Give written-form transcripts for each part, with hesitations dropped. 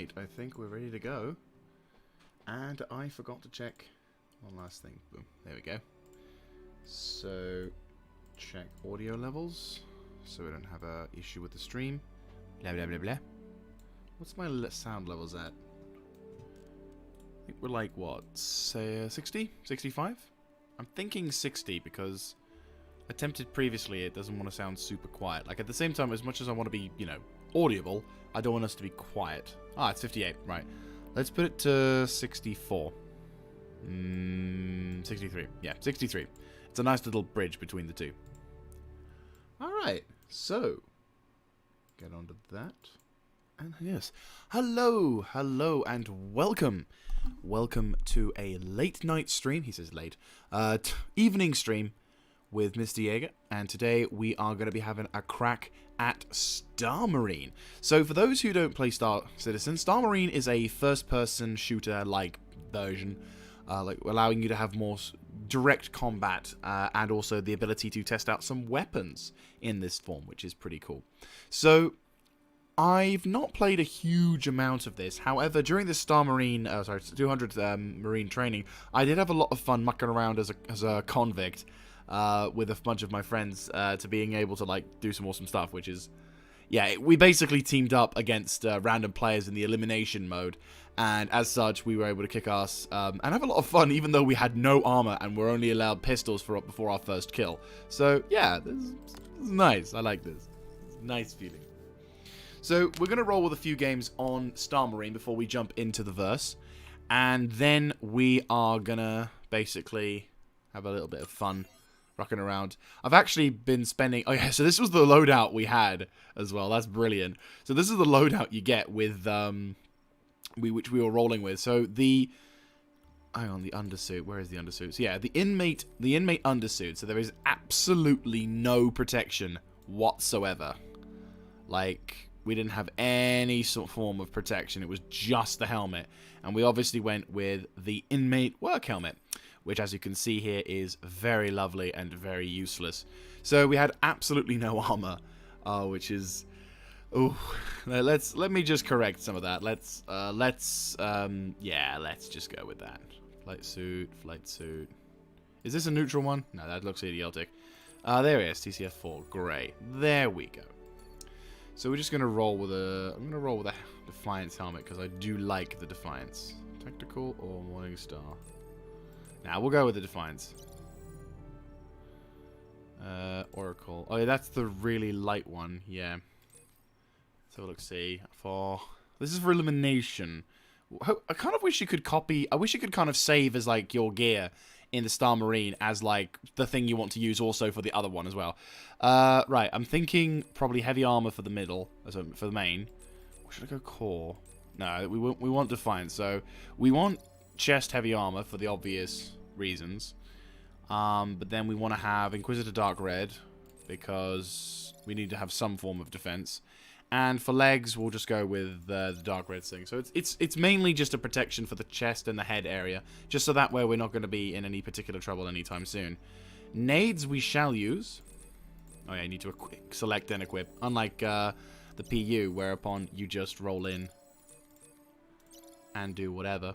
Alright, I think we're ready to go. And I forgot to check one last thing. Boom, there we go. So, check audio levels, so we don't have a issue with the stream. Blah, blah, blah, blah. What's my sound levels at? I think we're like, what, say 60? 65? I'm thinking 60 because I attempted previously it doesn't want to sound super quiet. Like, at the same time, as much as I want to be, you know, audible, I don't want us to be quiet. Ah, it's 58, right. Let's put it to 64. 63. Yeah, 63. It's a nice little bridge between the two. Alright, so get on to that. And yes, hello, and welcome. Welcome to a late night stream. He says late. Evening stream with Mr. Jaeger. And today we are going to be having a crack at Star Marine. So for those who don't play Star Citizen, Star Marine is a first-person shooter-like version, like allowing you to have more direct combat and also the ability to test out some weapons in this form, which is pretty cool. So I've not played a huge amount of this. However, during this Star Marine, 200 Marine training, I did have a lot of fun mucking around as a convict with a bunch of my friends to being able to like do some awesome stuff, which is, yeah, we basically teamed up against random players in the elimination mode, and as such, we were able to kick ass and have a lot of fun, even though we had no armor and were only allowed pistols before our first kill. So yeah, this is nice. I like this. It's a nice feeling. So we're going to roll with a few games on Star Marine before we jump into the verse. And then we are going to basically have a little bit of fun rocking around. I've actually been spending... Oh yeah, so this was the loadout we had as well. That's brilliant. So this is the loadout you get with... which we were rolling with. So the... Hang on, the undersuit. Where is the undersuit? So yeah, the inmate undersuit. So there is absolutely no protection whatsoever. Like... We didn't have any sort of form of protection. It was just the helmet. And we obviously went with the inmate work helmet, which, as you can see here, is very lovely and very useless. So we had absolutely no armor, which is... Oh, let me just correct some of that. Let's just go with that. Flight suit. Is this a neutral one? No, that looks idiotic. There it is, TCF4. Great. There we go. So we're just gonna roll with a... I'm gonna roll with a Defiance helmet because I do like the Defiance. Tactical or Morningstar? Nah, we'll go with the Defiance. Oracle. Oh yeah, that's the really light one. Yeah. So look, see for this is for elimination. I kind of wish you could copy. I wish you could kind of save as like your gear in the Star Marine as like the thing you want to use also for the other one as well. Right, I'm thinking probably heavy armor for the middle, so for the main. Or should I go core? No, we want Defiance, so we want chest heavy armor for the obvious reasons. But then we want to have Inquisitor Dark Red because we need to have some form of defense. And for legs, we'll just go with the dark red thing. So it's mainly just a protection for the chest and the head area, just so that way we're not going to be in any particular trouble anytime soon. Nades we shall use. Oh yeah, you need to select and equip, unlike the PU, whereupon you just roll in and do whatever.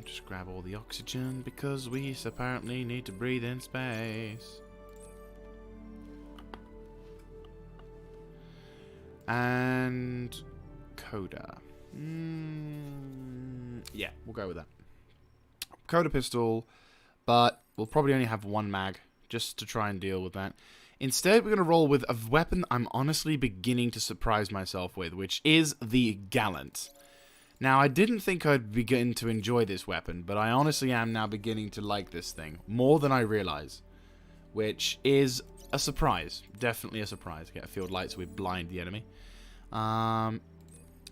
Just grab all the oxygen because we apparently need to breathe in space. And Coda. Yeah, we'll go with that. Coda pistol, but we'll probably only have one mag just to try and deal with that. Instead, we're going to roll with a weapon I'm honestly beginning to surprise myself with, which is the Gallant. Now, I didn't think I'd begin to enjoy this weapon, but I honestly am now beginning to like this thing more than I realize, which is a surprise. Definitely a surprise. Get a field light so we blind the enemy.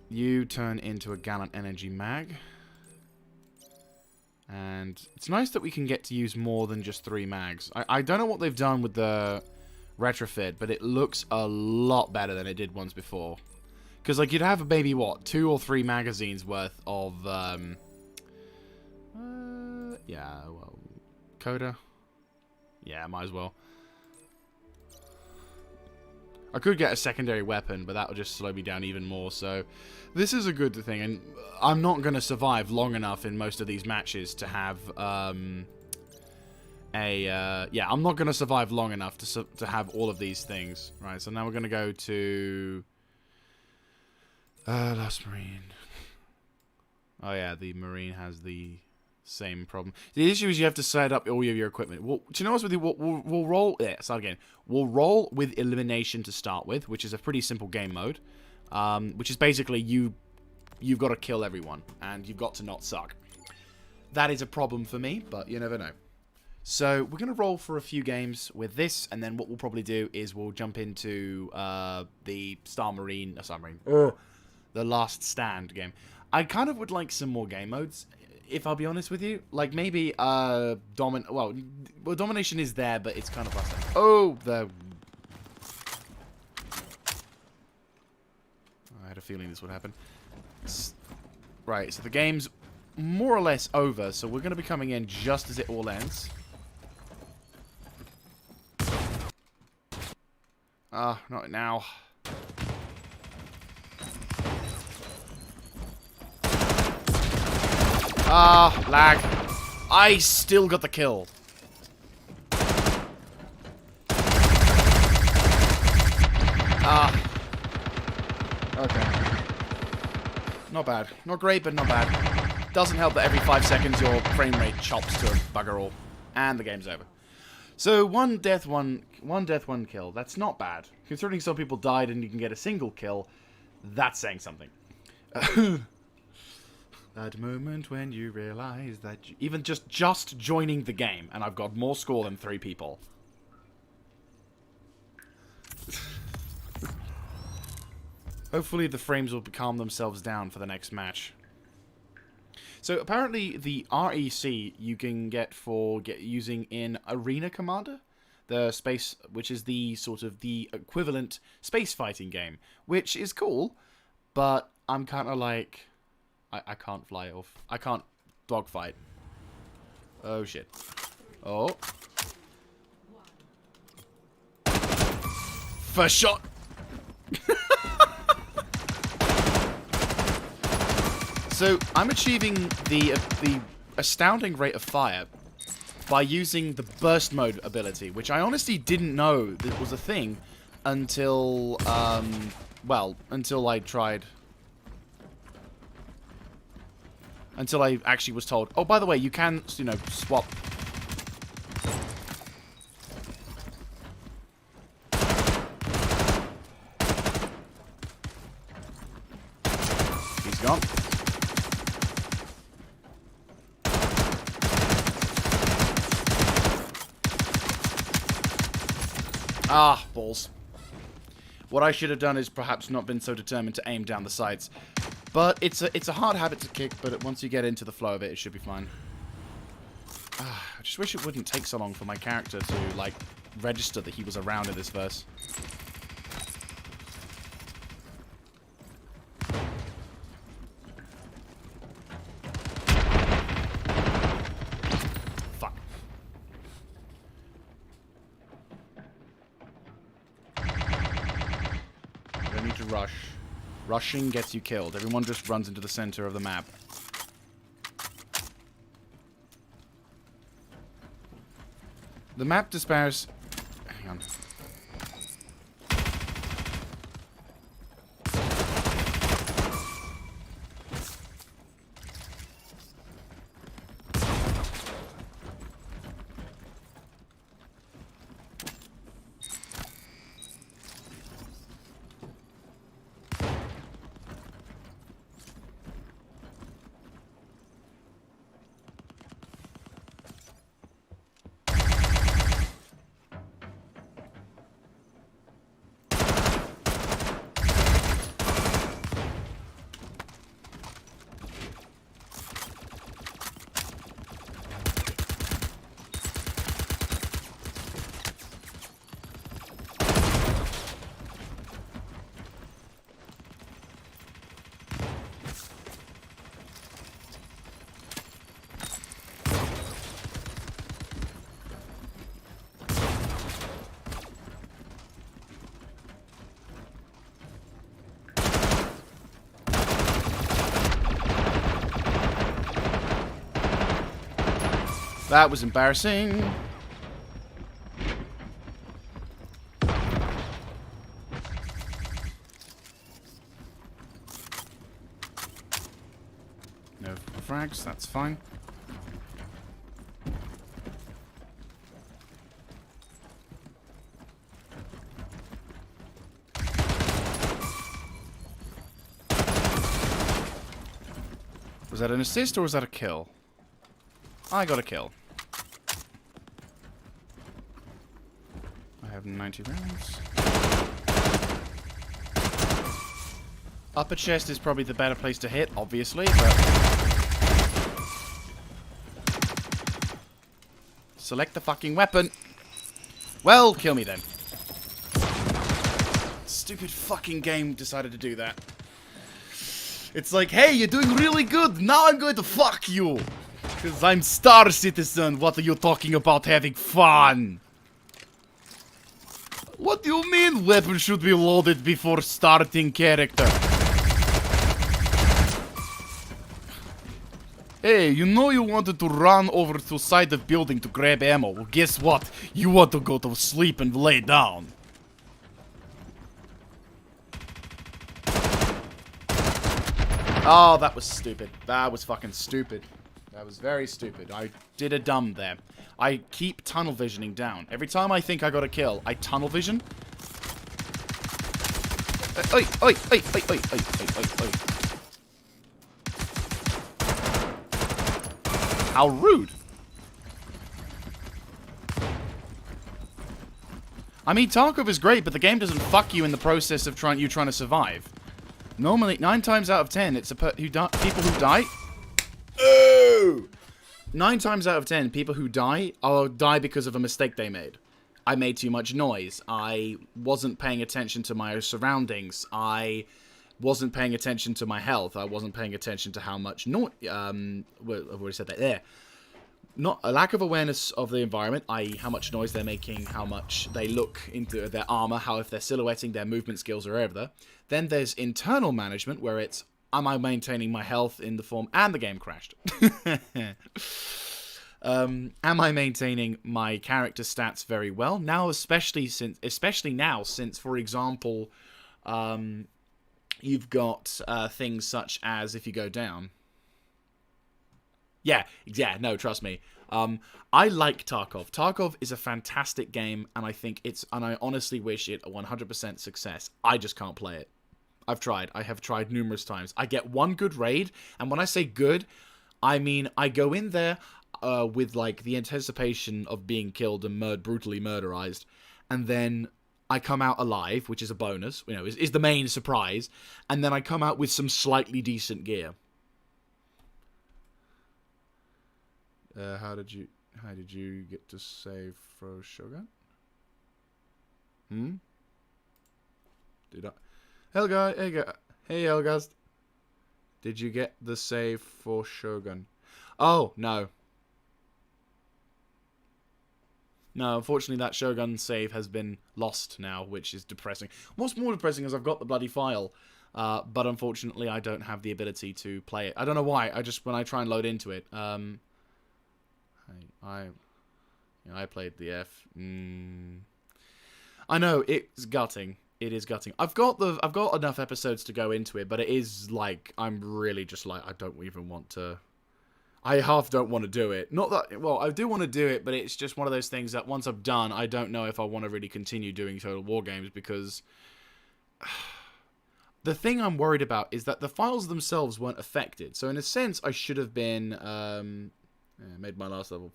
You turn into a Gallant energy mag. And it's nice that we can get to use more than just 3 mags. I don't know what they've done with the retrofit, but it looks a lot better than it did once before. Because, like, you'd have maybe, what, 2 or 3 magazines worth of, yeah, well, Coda? Yeah, might as well. I could get a secondary weapon, but that would just slow me down even more, so this is a good thing, and I'm not going to survive long enough in most of these matches to have, yeah, I'm not going to survive long enough to have all of these things. Right, so now we're going to go to, Last Marine. Oh yeah, the Marine has the same problem. The issue is you have to set up all of your equipment. Well, do you know what's with you? We'll roll. Yeah, start again. We'll roll with elimination to start with, which is a pretty simple game mode. Which is basically you've got to kill everyone and you've got to not suck. That is a problem for me, but you never know. So we're gonna roll for a few games with this, and then what we'll probably do is we'll jump into the the Last Stand game. I kind of would like some more game modes, if I'll be honest with you. Like, maybe, Domination is there, but it's kind of last time. Oh, I had a feeling this would happen. Right, so the game's more or less over, so we're going to be coming in just as it all ends. Not now. Lag. I still got the kill. Okay. Not bad. Not great, but not bad. Doesn't help that every 5 seconds your frame rate chops to a bugger all. And the game's over. So, one death, one kill. That's not bad. Considering some people died and you can get a single kill, that's saying something. That moment when you realize that even just joining the game, and I've got more score than 3 people. Hopefully the frames will calm themselves down for the next match. So apparently the REC you can get for using in Arena Commander, the space, which is the sort of the equivalent space fighting game, which is cool, but I'm kind of like, I can't fly off. I can't dogfight. Oh shit. Oh. First shot. So I'm achieving the astounding rate of fire by using the burst mode ability, which I honestly didn't know that was a thing until until I tried. Until I actually was told, oh, by the way, you can, you know, swap. He's gone. Ah, balls. What I should have done is perhaps not been so determined to aim down the sights. But it's a hard habit to kick, but once you get into the flow of it, it should be fine. I just wish it wouldn't take so long for my character to, like, register that he was around in this verse. Fuck. I need to rush. Rushing gets you killed. Everyone just runs into the center of the map. The map despairs... Hang on. That was embarrassing. No frags, that's fine. Was that an assist or was that a kill? I got a kill. I have 90 rounds. Upper chest is probably the better place to hit, obviously, but... Select the fucking weapon. Well, kill me then. Stupid fucking game decided to do that. It's like, hey, you're doing really good. Now I'm going to fuck you. Because I'm Star Citizen. What are you talking about having fun? What do you mean weapon should be loaded before starting character? Hey, you know you wanted to run over to side of building to grab ammo. Well, guess what? You want to go to sleep and lay down. Oh, that was stupid. That was fucking stupid. That was very stupid. I did a dumb there. I keep tunnel visioning down. Every time I think I got a kill, I tunnel vision. Oi, oi, oi, oi, oi, oi, oi, oi, oi. How rude. I mean, Tarkov is great, but the game doesn't fuck you in the process of trying to survive. Normally, 9 times out of 10, it's people who die. Oh! 9 times out of 10, people who die because of a mistake they made. I made too much noise. I wasn't paying attention to my surroundings. I wasn't paying attention to my health. I wasn't paying attention to how much I've already said that there. Not a lack of awareness of the environment, i.e. how much noise they're making, how much they look into their armor, how if they're silhouetting, their movement skills or whatever. Then there's internal management, where it's, am I maintaining my health in the form, and the game crashed. Am I maintaining my character stats very well? Now, especially now, since, for example, you've got things such as if you go down. Yeah, no, trust me. I like Tarkov. Tarkov is a fantastic game, and I honestly wish it a 100% success. I just can't play it. I've tried. I have tried numerous times. I get one good raid, and when I say good, I mean I go in there with like the anticipation of being killed and brutally murderized, and then I come out alive, which is a bonus, you know, is the main surprise, and then I come out with some slightly decent gear. How did you get to save for Shogun? Did I? Helga, hey Helgast. Did you get the save for Shogun? Oh, no. No, unfortunately that Shogun save has been lost now, which is depressing. What's more depressing is I've got the bloody file, but unfortunately I don't have the ability to play it. I don't know why, when I try and load into it, I played the F. I know, it's gutting. It is gutting. I've got enough episodes to go into it, but it is like, I'm really just like, I don't even want to. I half don't want to do it. Not that, well, I do want to do it, but it's just one of those things that once I've done, I don't know if I want to really continue doing Total War games, because the thing I'm worried about is that the files themselves weren't affected. So in a sense, I should have been, made my last level.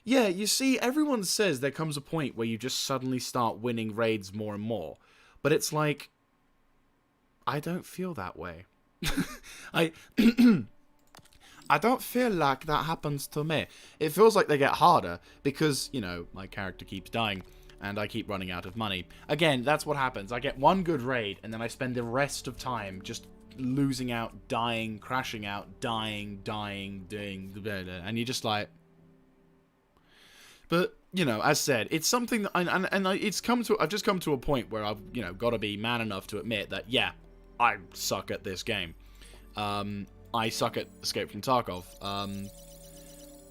Yeah, you see, everyone says there comes a point where you just suddenly start winning raids more and more. But it's like, I don't feel that way. I don't feel like that happens to me. It feels like they get harder because, you know, my character keeps dying and I keep running out of money. Again, that's what happens. I get one good raid and then I spend the rest of time just losing out, dying, crashing out, dying, and you're just like... But, you know, as said, it's something that I've just come to a point where I've, you know, got to be man enough to admit that, yeah, I suck at this game. I suck at Escape from Tarkov.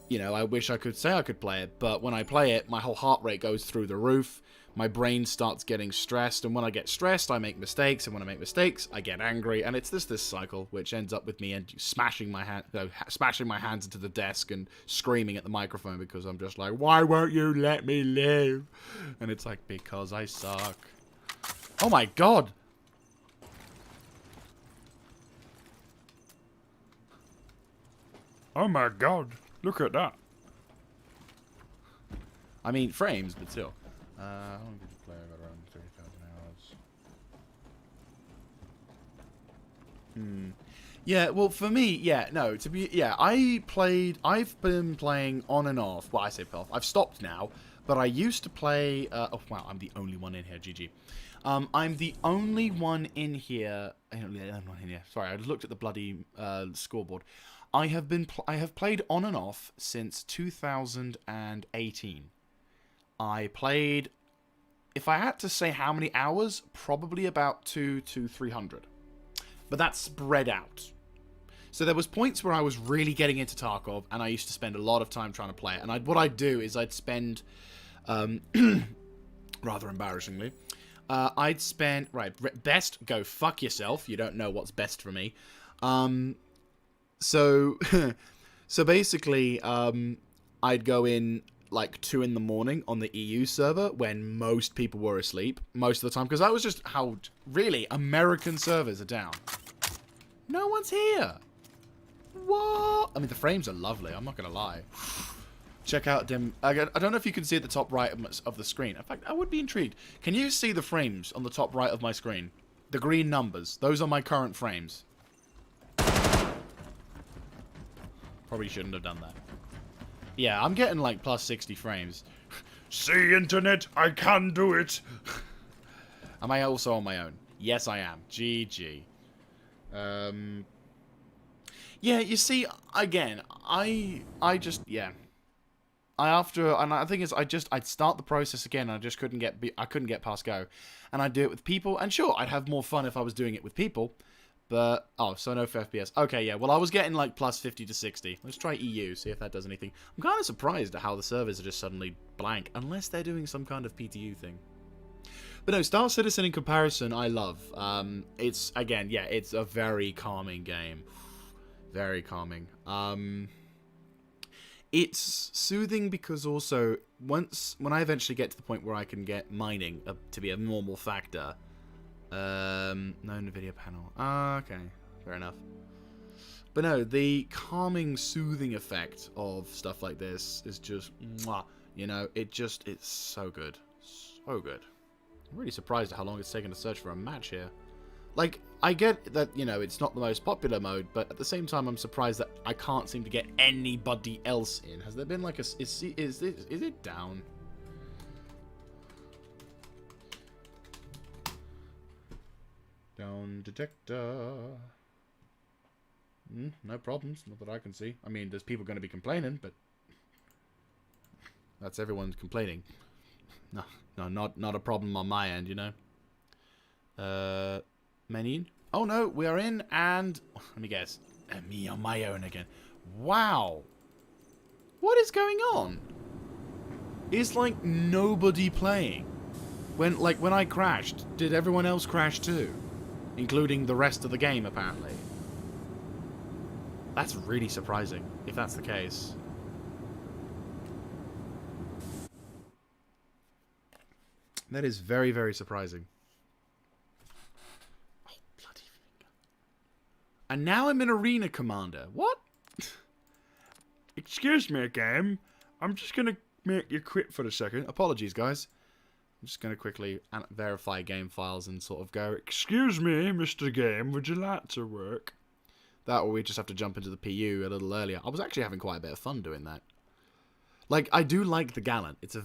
You know, I wish I could say I could play it, but when I play it, my whole heart rate goes through the roof. My brain starts getting stressed, and when I get stressed, I make mistakes, and when I make mistakes, I get angry, and it's this cycle, which ends up with me smashing my hands into the desk and screaming at the microphone because I'm just like, why won't you let me live? And it's like, because I suck. Oh my god! Oh my god, look at that. I mean, frames, but still. How long did you play? I got around 30,000 hours. Yeah, well, for me, I've been playing on and off. Well, I say off. I've stopped now, but I used to play, oh, wow, I'm the only one in here, GG. I'm the only one in here, sorry, I just looked at the bloody, scoreboard. I have played on and off since 2018. I played, if I had to say how many hours, probably about 200 to 300. But that's spread out. So there was points where I was really getting into Tarkov, and I used to spend a lot of time trying to play it. And what I'd do is I'd spend, rather embarrassingly, I'd spend, best, go fuck yourself. You don't know what's best for me. So basically, I'd go in like 2 in the morning on the EU server when most people were asleep most of the time, because that was just how really American servers are down. No one's here. What? I mean, the frames are lovely. I'm not gonna lie. Check out them. I don't know if you can see at the top right of the screen. In fact, I would be intrigued. Can you see the frames on the top right of my screen? The green numbers. Those are my current frames. Probably shouldn't have done that. Yeah, I'm getting like plus 60 frames. See, internet, I can do it. Am I also on my own? Yes, I am. GG. Yeah, you see, again, I just, yeah. And the thing is, I'd start the process again, and I just couldn't get past go. And I'd do it with people, and sure, I'd have more fun if I was doing it with people. But, oh, so no FPS. Okay, yeah, well, I was getting, like, plus 50 to 60. Let's try EU, see if that does anything. I'm kind of surprised at how the servers are just suddenly blank, unless they're doing some kind of PTU thing. But no, Star Citizen in comparison, I love. It's, again, yeah, it's a very calming game. Very calming. It's soothing because also, when I eventually get to the point where I can get mining to be a normal factor... no NVIDIA panel. Okay, fair enough. But no, the calming, soothing effect of stuff like this is just, mwah, you know, it's so good. So good. I'm really surprised at how long it's taken to search for a match here. Like, I get that, you know, it's not the most popular mode, but at the same time, I'm surprised that I can't seem to get anybody else in. Has there been like a, is it down? Down detector. No problems, not that I can see. I mean, there's people going to be complaining, but that's everyone's complaining. No, not a problem on my end, you know. Menu. Oh no, we are in, and let me guess, me on my own again. Wow, what is going on? Is like nobody playing? When I crashed, did everyone else crash too? Including the rest of the game, apparently. That's really surprising, if that's the case. That is very, very surprising. Oh, bloody finger. And now I'm an arena commander. What? Excuse me, game. I'm just gonna make you quit for a second. Apologies, guys. I'm just going to quickly verify game files and sort of go, excuse me, Mr. Game, would you like to work? That, or we just have to jump into the PU a little earlier. I was actually having quite a bit of fun doing that. Like, I do like the Gallant. It's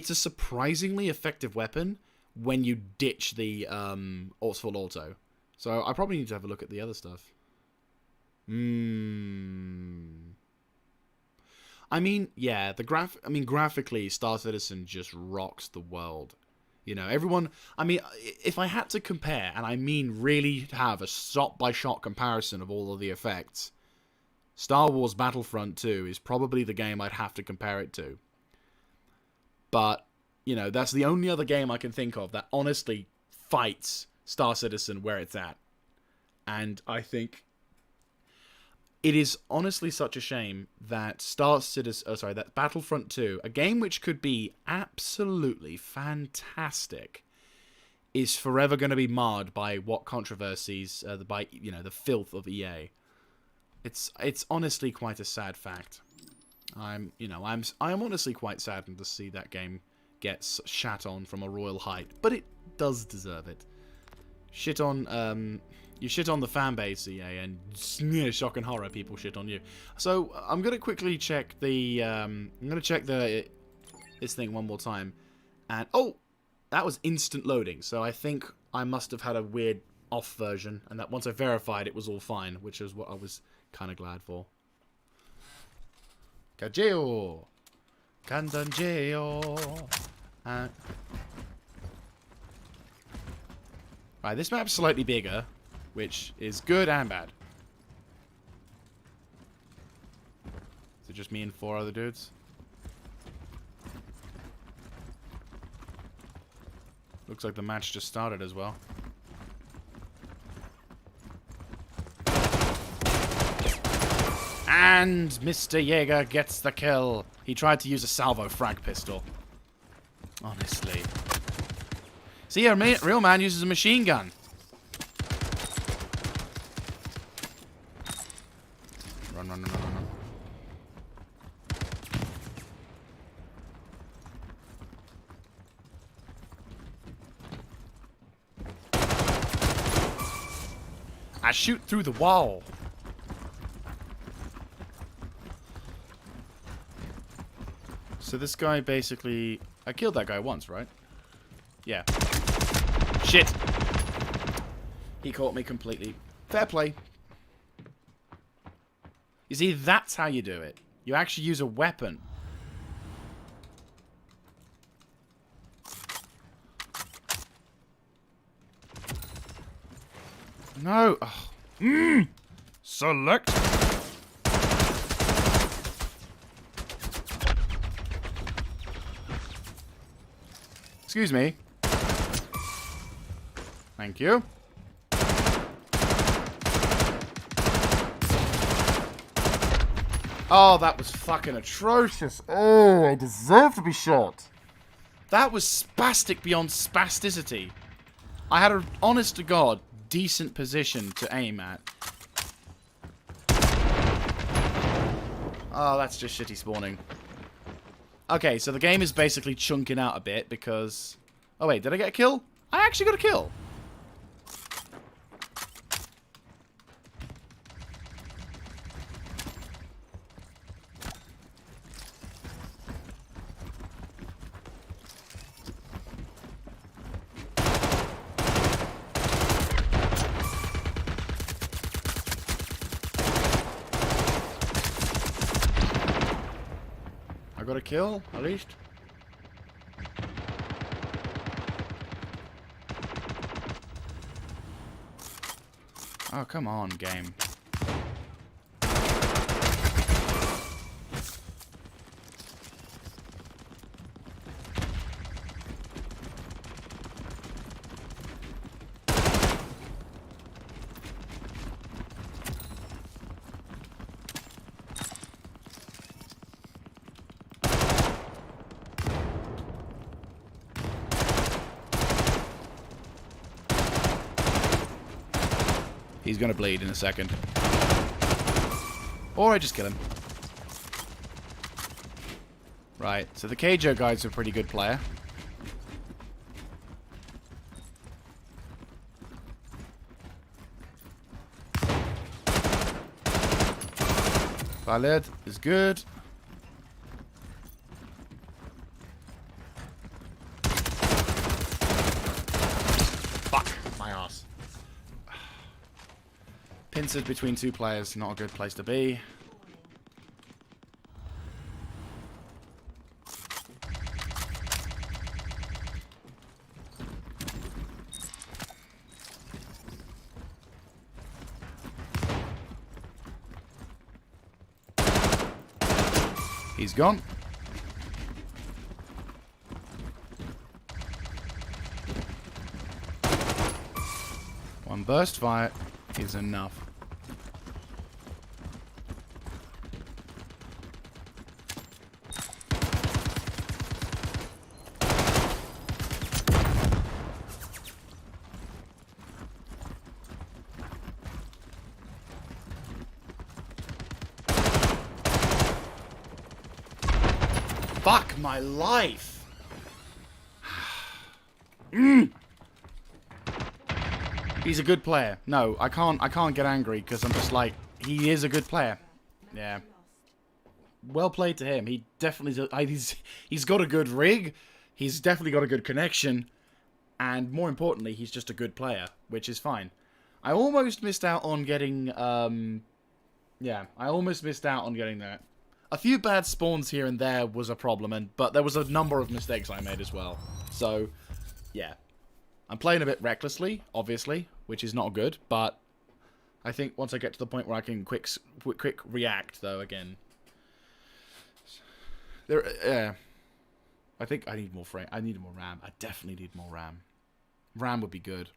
a surprisingly effective weapon when you ditch the full auto. So I probably need to have a look at the other stuff. I mean, yeah, graphically, Star Citizen just rocks the world. You know, everyone... I mean, if I had to compare, and I mean really have a shot-by-shot comparison of all of the effects, Star Wars Battlefront 2 is probably the game I'd have to compare it to. But, you know, that's the only other game I can think of that honestly fights Star Citizen where it's at. And I think it is honestly such a shame that that Battlefront 2, a game which could be absolutely fantastic, is forever going to be marred by what controversies, by, you know, the filth of EA. It's honestly quite a sad fact. I'm honestly quite saddened to see that game get shat on from a royal height, but it does deserve it. You shit on the fan base, EA, and shock and horror, people shit on you. So I'm gonna quickly check the this thing one more time, and oh, that was instant loading. So I think I must have had a weird off version, and that once I verified, it was all fine, which is what I was kind of glad for. Kajeo, Kandanjeo. Right, this map's slightly bigger, which is good and bad. Is it just me and 4 other dudes? Looks like the match just started as well. And Mr. Jaeger gets the kill. He tried to use a salvo frag pistol. Honestly. See, a real man uses a machine gun. Run, run, run, run, run. I shoot through the wall. So this guy basically... I killed that guy once, right? Yeah. Shit! He caught me completely. Fair play. You see, that's how you do it. You actually use a weapon. No! Oh. Select. Excuse me. Thank you. Oh, that was fucking atrocious. Oh, I deserve to be shot. That was spastic beyond spasticity. I had an honest to God decent position to aim at. Oh, that's just shitty spawning. Okay, so the game is basically chunking out a bit because... Oh wait, did I get a kill? I actually got a kill. I got a kill, at least. Oh, come on, game. He's gonna bleed in a second. Or I just kill him. Right, so the Keijo guy's a pretty good player. Valid is good. Fuck my ass. Pincered between two players, not a good place to be. He's gone. One burst fire is enough. Fuck my life. He's a good player. No, I can't get angry because I'm just like, he is a good player. Yeah. Well played to him. He definitely he's got a good rig. He's definitely got a good connection, and more importantly, he's just a good player, which is fine. I almost missed out on getting yeah, I almost missed out on getting that. A few bad spawns here and there was a problem, but there was a number of mistakes I made as well. So, yeah. I'm playing a bit recklessly, obviously, which is not good, but I think once I get to the point where I can quick react, though, again. I think I need more frame. I need more RAM. I definitely need more RAM. RAM would be good.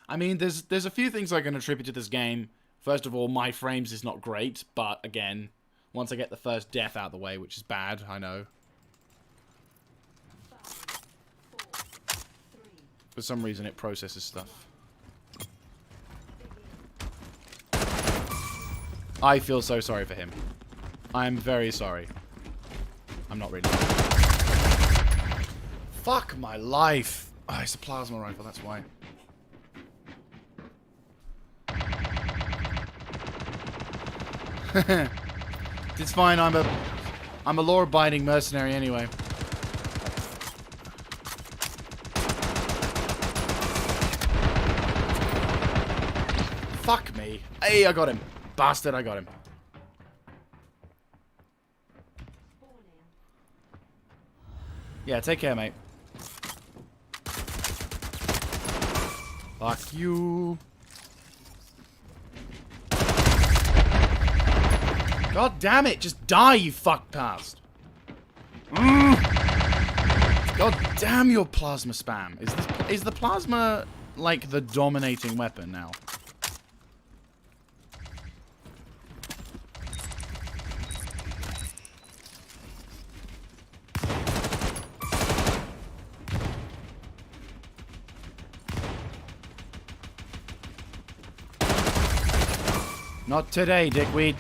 I mean, there's a few things I can attribute to this game. First of all, my frames is not great, but again, once I get the first death out of the way, which is bad, I know. For some reason, it processes stuff. I feel so sorry for him. I'm very sorry. I'm not really. Fuck my life. Oh, it's a plasma rifle, that's why. It's fine, I'm a law-abiding mercenary anyway. Fuck me. Hey, I got him. Bastard, I got him. Yeah, take care, mate. Fuck you. God damn it, just die, you fuck past. God damn your plasma spam. Is the plasma like the dominating weapon now? Not today, dickweed.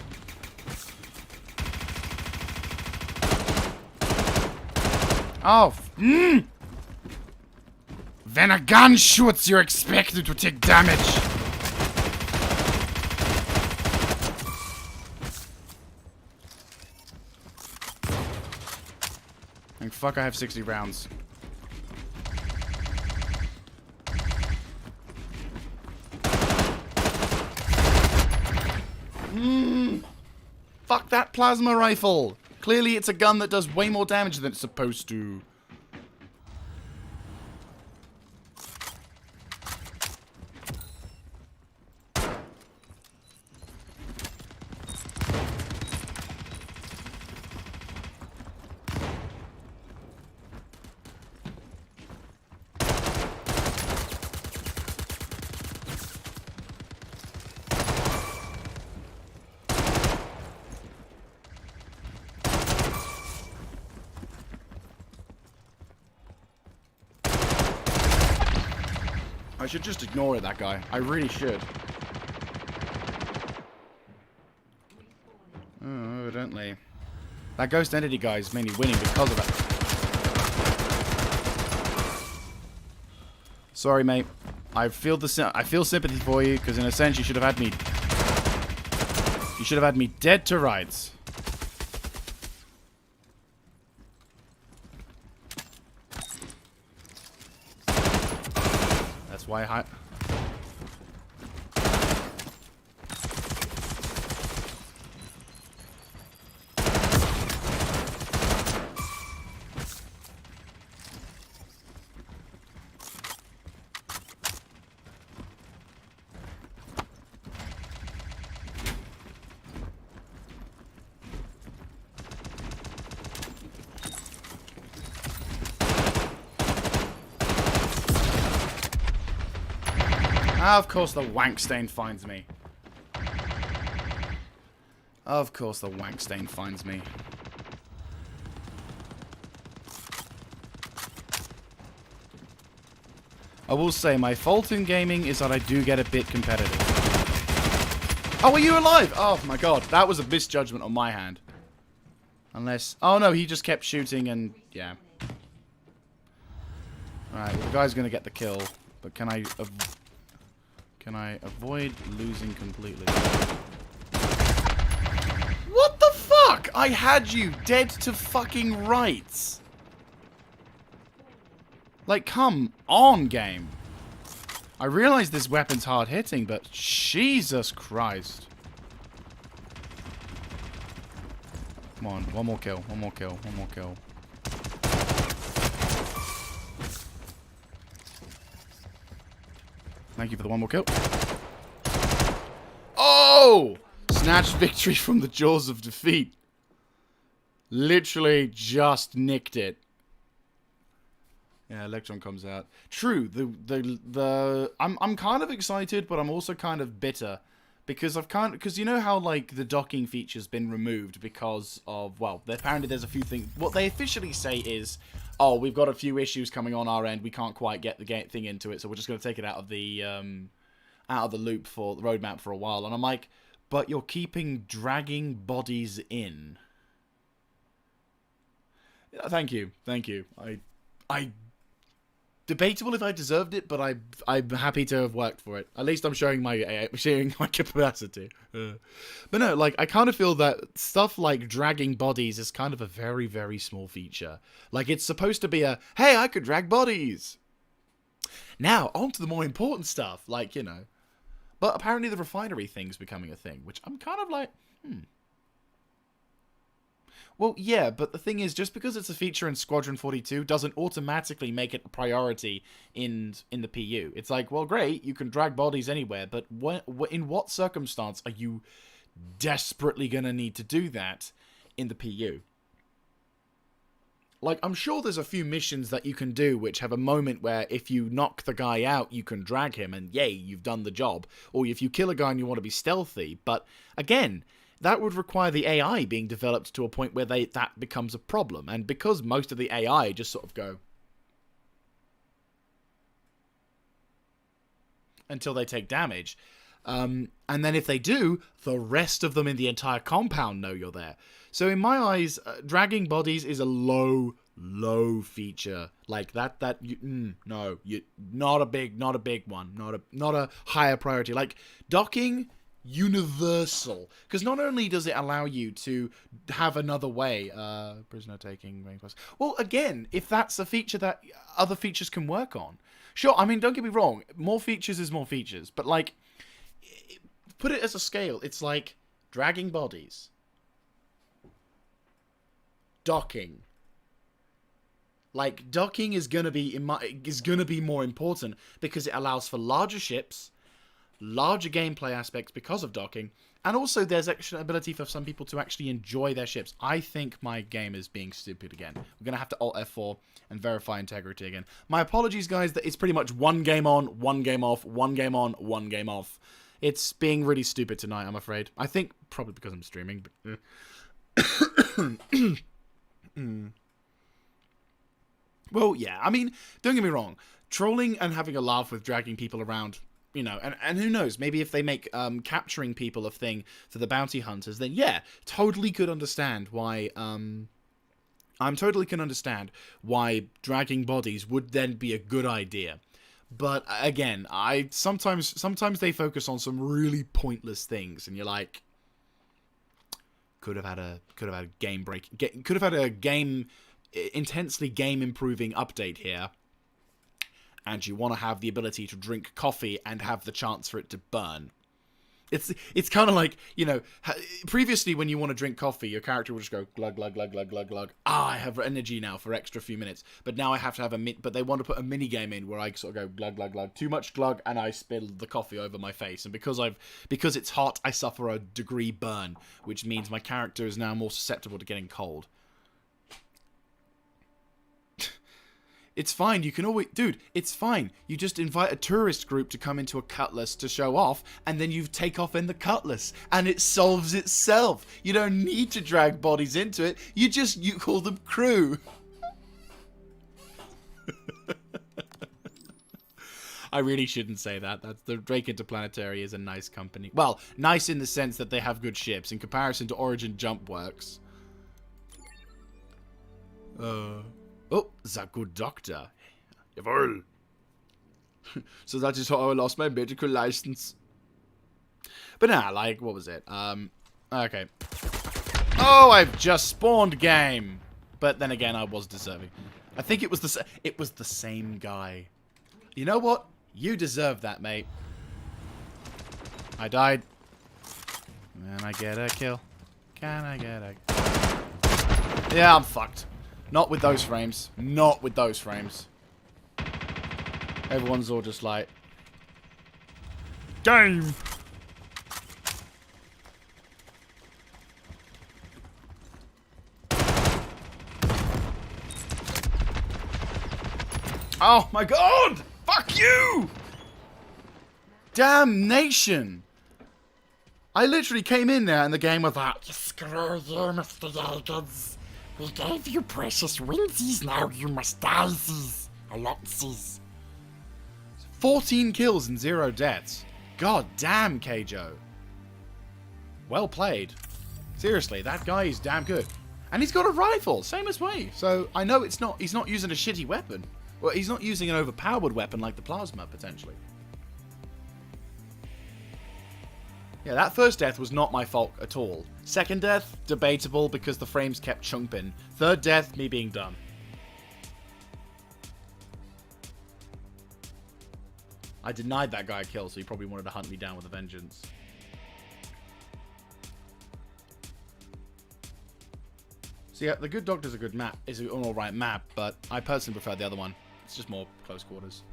Oh, When a gun shoots, you're expected to take damage. Thank fuck I have 60 rounds. Fuck that plasma rifle. Clearly it's a gun that does way more damage than it's supposed to. I should just ignore it, that guy. I really should. Oh, evidently. That ghost entity guy is mainly winning because of it. Sorry, mate. I feel sympathy for you, because in a sense you should have had me... You should have had me dead to rights. That's why I... Ah, of course the wank stain finds me. Of course the wank stain finds me. I will say my fault in gaming is that I do get a bit competitive. Oh, are you alive? Oh my god, that was a misjudgment on my hand. Unless... Oh no, he just kept shooting and... Yeah. Alright, well, the guy's gonna get the kill. But can I avoid losing completely? What the fuck? I had you dead to fucking rights. Like, come on, game. I realize this weapon's hard hitting, but Jesus Christ. Come on, one more kill, one more kill, one more kill. Thank you for the one more kill. Oh! Snatched victory from the jaws of defeat. Literally just nicked it. Yeah, Electron comes out. True, I'm kind of excited, but I'm also kind of bitter. Because because you know how, like, the docking feature's been removed because of, well, apparently there's a few things. What they officially say is, oh, we've got a few issues coming on our end. We can't quite get the thing into it, so we're just going to take it out of the loop for the roadmap for a while. And I'm like, but you're keeping dragging bodies in. Yeah, thank you. I debatable if I deserved it, but I'm happy to have worked for it. At least I'm showing my capacity. But no, like, I kind of feel that stuff like dragging bodies is kind of a very, very small feature. Like, it's supposed to be a, hey, I could drag bodies. Now, on to the more important stuff, like, you know. But apparently the refinery thing's becoming a thing, which I'm kind of like, Well, yeah, but the thing is, just because it's a feature in Squadron 42 doesn't automatically make it a priority in the PU. It's like, well, great, you can drag bodies anywhere, but in what circumstance are you desperately going to need to do that in the PU? Like, I'm sure there's a few missions that you can do which have a moment where if you knock the guy out, you can drag him, and yay, you've done the job. Or if you kill a guy and you want to be stealthy. But, again, that would require the AI being developed to a point where that becomes a problem. And because most of the AI just sort of go until they take damage. And then if they do, the rest of them in the entire compound know you're there. So in my eyes, dragging bodies is a low feature. Like not a big one. Not a higher priority. Like docking, universal, because not only does it allow you to have another way, prisoner taking main quest. Well, again, if that's a feature that other features can work on, sure. I mean, don't get me wrong, more features is more features, but like, put it as a scale. It's like dragging bodies, docking. Like docking is gonna be more important because it allows for larger ships, larger gameplay aspects because of docking, and also there's extra ability for some people to actually enjoy their ships. I think my game is being stupid again. We're going to have to Alt F4 and verify integrity again. My apologies, guys, that it's pretty much one game on, one game off, one game on, one game off. It's being really stupid tonight, I'm afraid. I think probably because I'm streaming. But, Well, yeah, I mean, don't get me wrong. Trolling and having a laugh with dragging people around, you know, and who knows, maybe if they make capturing people a thing for the bounty hunters, then yeah, totally could understand why, totally can understand why dragging bodies would then be a good idea. But again, sometimes they focus on some really pointless things, and you're like, could have had a intensely game improving update here. And you want to have the ability to drink coffee and have the chance for it to burn. It's kind of like, you know, previously when you want to drink coffee, your character will just go glug, glug, glug, glug, glug, glug. I have energy now for extra few minutes. But now I have to have but they want to put a mini game in where I sort of go glug, glug, glug. Too much glug and I spill the coffee over my face. And because it's hot, I suffer a degree burn, which means my character is now more susceptible to getting cold. It's fine. You can always... Dude, it's fine. You just invite a tourist group to come into a Cutlass to show off, and then you take off in the Cutlass, and it solves itself. You don't need to drag bodies into it. You call them crew. I really shouldn't say that. That's the Drake Interplanetary is a nice company. Well, nice in the sense that they have good ships. In comparison to Origin Jump Works. Oh, the good doctor. Jawohl. So that is how I lost my medical license. But nah, like, what was it? Okay. Oh, I've just spawned game. But then again, I was deserving. I think it was the same guy. You know what? You deserve that, mate. I died. Can I get a kill? Can I get a... Yeah, I'm fucked. Not with those frames. Not with those frames. Everyone's all just like... Game! Oh my god! Fuck you! Damnation! I literally came in there and the game was like... Screw you, Mr. Jacobs. We gave you precious winsies, now you must diesies. A lotsies. 14 kills and 0 deaths. God damn, Keijo. Well played. Seriously, that guy is damn good. And he's got a rifle, same as me. So I know he's not using a shitty weapon. Well, he's not using an overpowered weapon like the plasma, potentially. Yeah, that first death was not my fault at all. Second death, debatable because the frames kept chumping. Third death, me being dumb. I denied that guy a kill, so he probably wanted to hunt me down with a vengeance. So yeah, the Good Doctor's a good map. It's an alright map, but I personally prefer the other one. It's just more close quarters.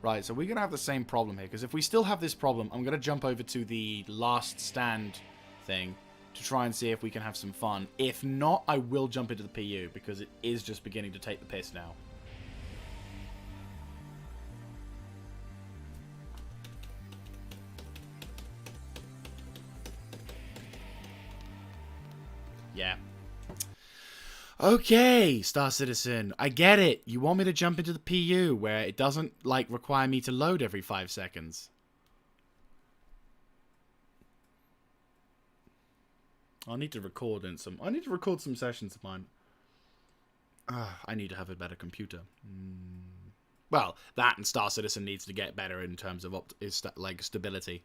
Right, so we're going to have the same problem here, because if we still have this problem, I'm going to jump over to the last stand thing to try and see if we can have some fun. If not, I will jump into the PU, because it is just beginning to take the piss now. Yeah. Okay, Star Citizen. I get it. You want me to jump into the PU where it doesn't, like, require me to load every 5 seconds. I need to record some sessions of mine. I need to have a better computer. Well, that and Star Citizen needs to get better in terms of stability.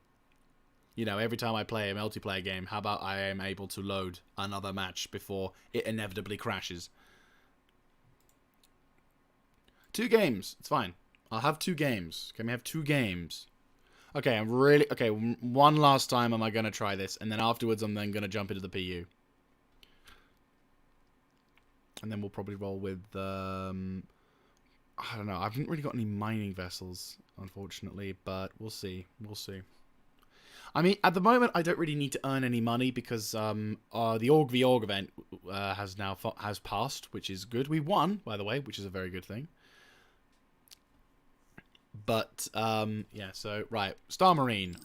You know, every time I play a multiplayer game, how about I am able to load another match before it inevitably crashes? 2 games. It's fine. I'll have 2 games. Can we have 2 games? Okay, okay, one last time am I going to try this, and then afterwards I'm then going to jump into the PU. And then we'll probably roll with, I don't know, I haven't really got any mining vessels, unfortunately, but we'll see. We'll see. I mean, at the moment, I don't really need to earn any money because the Org v Org event has passed, which is good. We won, by the way, which is a very good thing. But, yeah, so, right. Star Marine.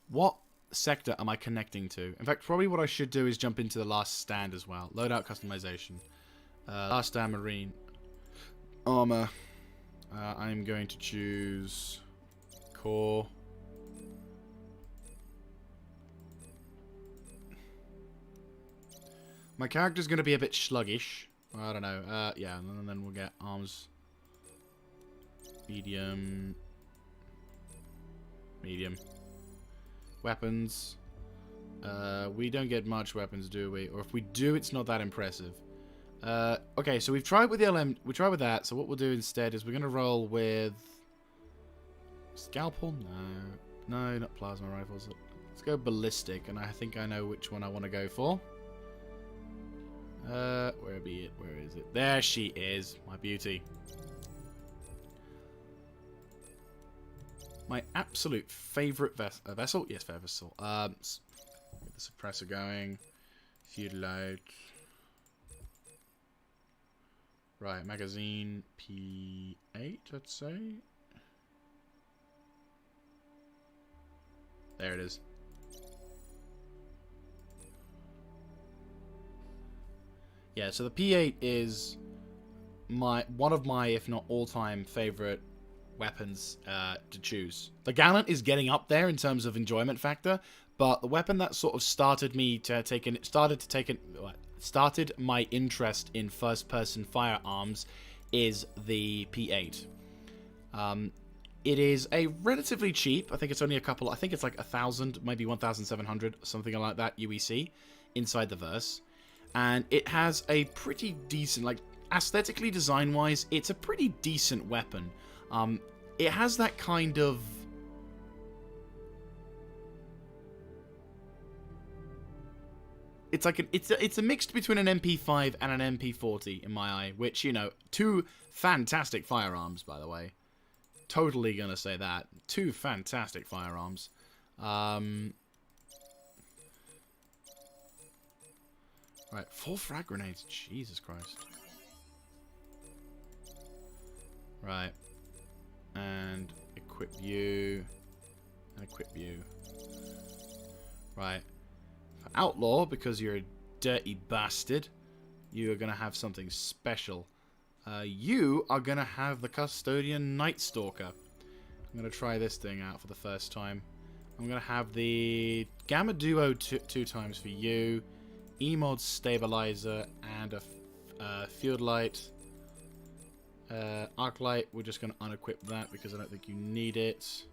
What sector am I connecting to? In fact, probably what I should do is jump into the last stand as well. Loadout customization. Last Star Marine. Armor. I'm going to choose Core. My character's going to be a bit sluggish. I don't know. Yeah, and then we'll get arms. Medium. Medium. Weapons. We don't get much weapons, do we? Or if we do, it's not that impressive. Okay, so we've tried with the LM. We tried with that. So what we'll do instead is we're going to roll with... Scalpel? No. No, not plasma rifles. Let's go ballistic, and I think I know which one I want to go for. Where be it? Where is it? There she is, my beauty. My absolute favorite vessel? Yes, fair vessel. Get the suppressor going. If you'd like. Right, magazine P8, let's say. There it is. Yeah, so the P8 is one of my, if not all-time, favorite weapons to choose. The Gallant is getting up there in terms of enjoyment factor, but the weapon that sort of started my interest in first-person firearms is the P8. It is a relatively cheap. I think it's only a couple. I think it's like 1,000, maybe 1,700, something like that UEC inside the verse, and it has a pretty decent, like aesthetically, design-wise, it's a pretty decent weapon. It has that kind of it's a mix between an MP5 and an MP40 in my eye, which, you know, two fantastic firearms, by the way. Totally gonna say that. Two fantastic firearms. Right, 4 frag grenades. Jesus Christ. Right. And equip you. And equip you. Right. For Outlaw, because you're a dirty bastard, you are going to have something special. You are going to have the Custodian Night Stalker. I'm going to try this thing out for the first time. I'm going to have the Gamma Duo two times for you. Emod Stabilizer and a Field Light. Arc Light, we're just going to unequip that because I don't think you need it.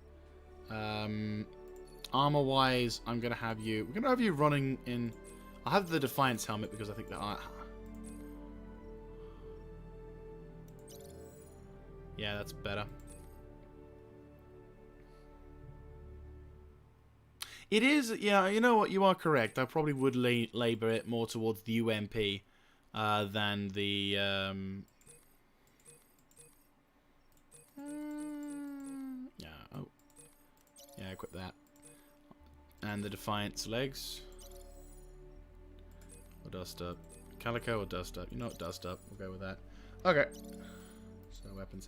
Armor-wise, we're going to have you running in... I'll have the Defiance helmet because I think that... yeah, that's better. It is, yeah, you know what, you are correct. I probably would labor it more towards the UMP than the... yeah, oh. Yeah, equip that. And the Defiance legs. Or Dust Up. Calico or Dust Up? You know what, Dust Up. We'll go with that. Okay. So, weapons.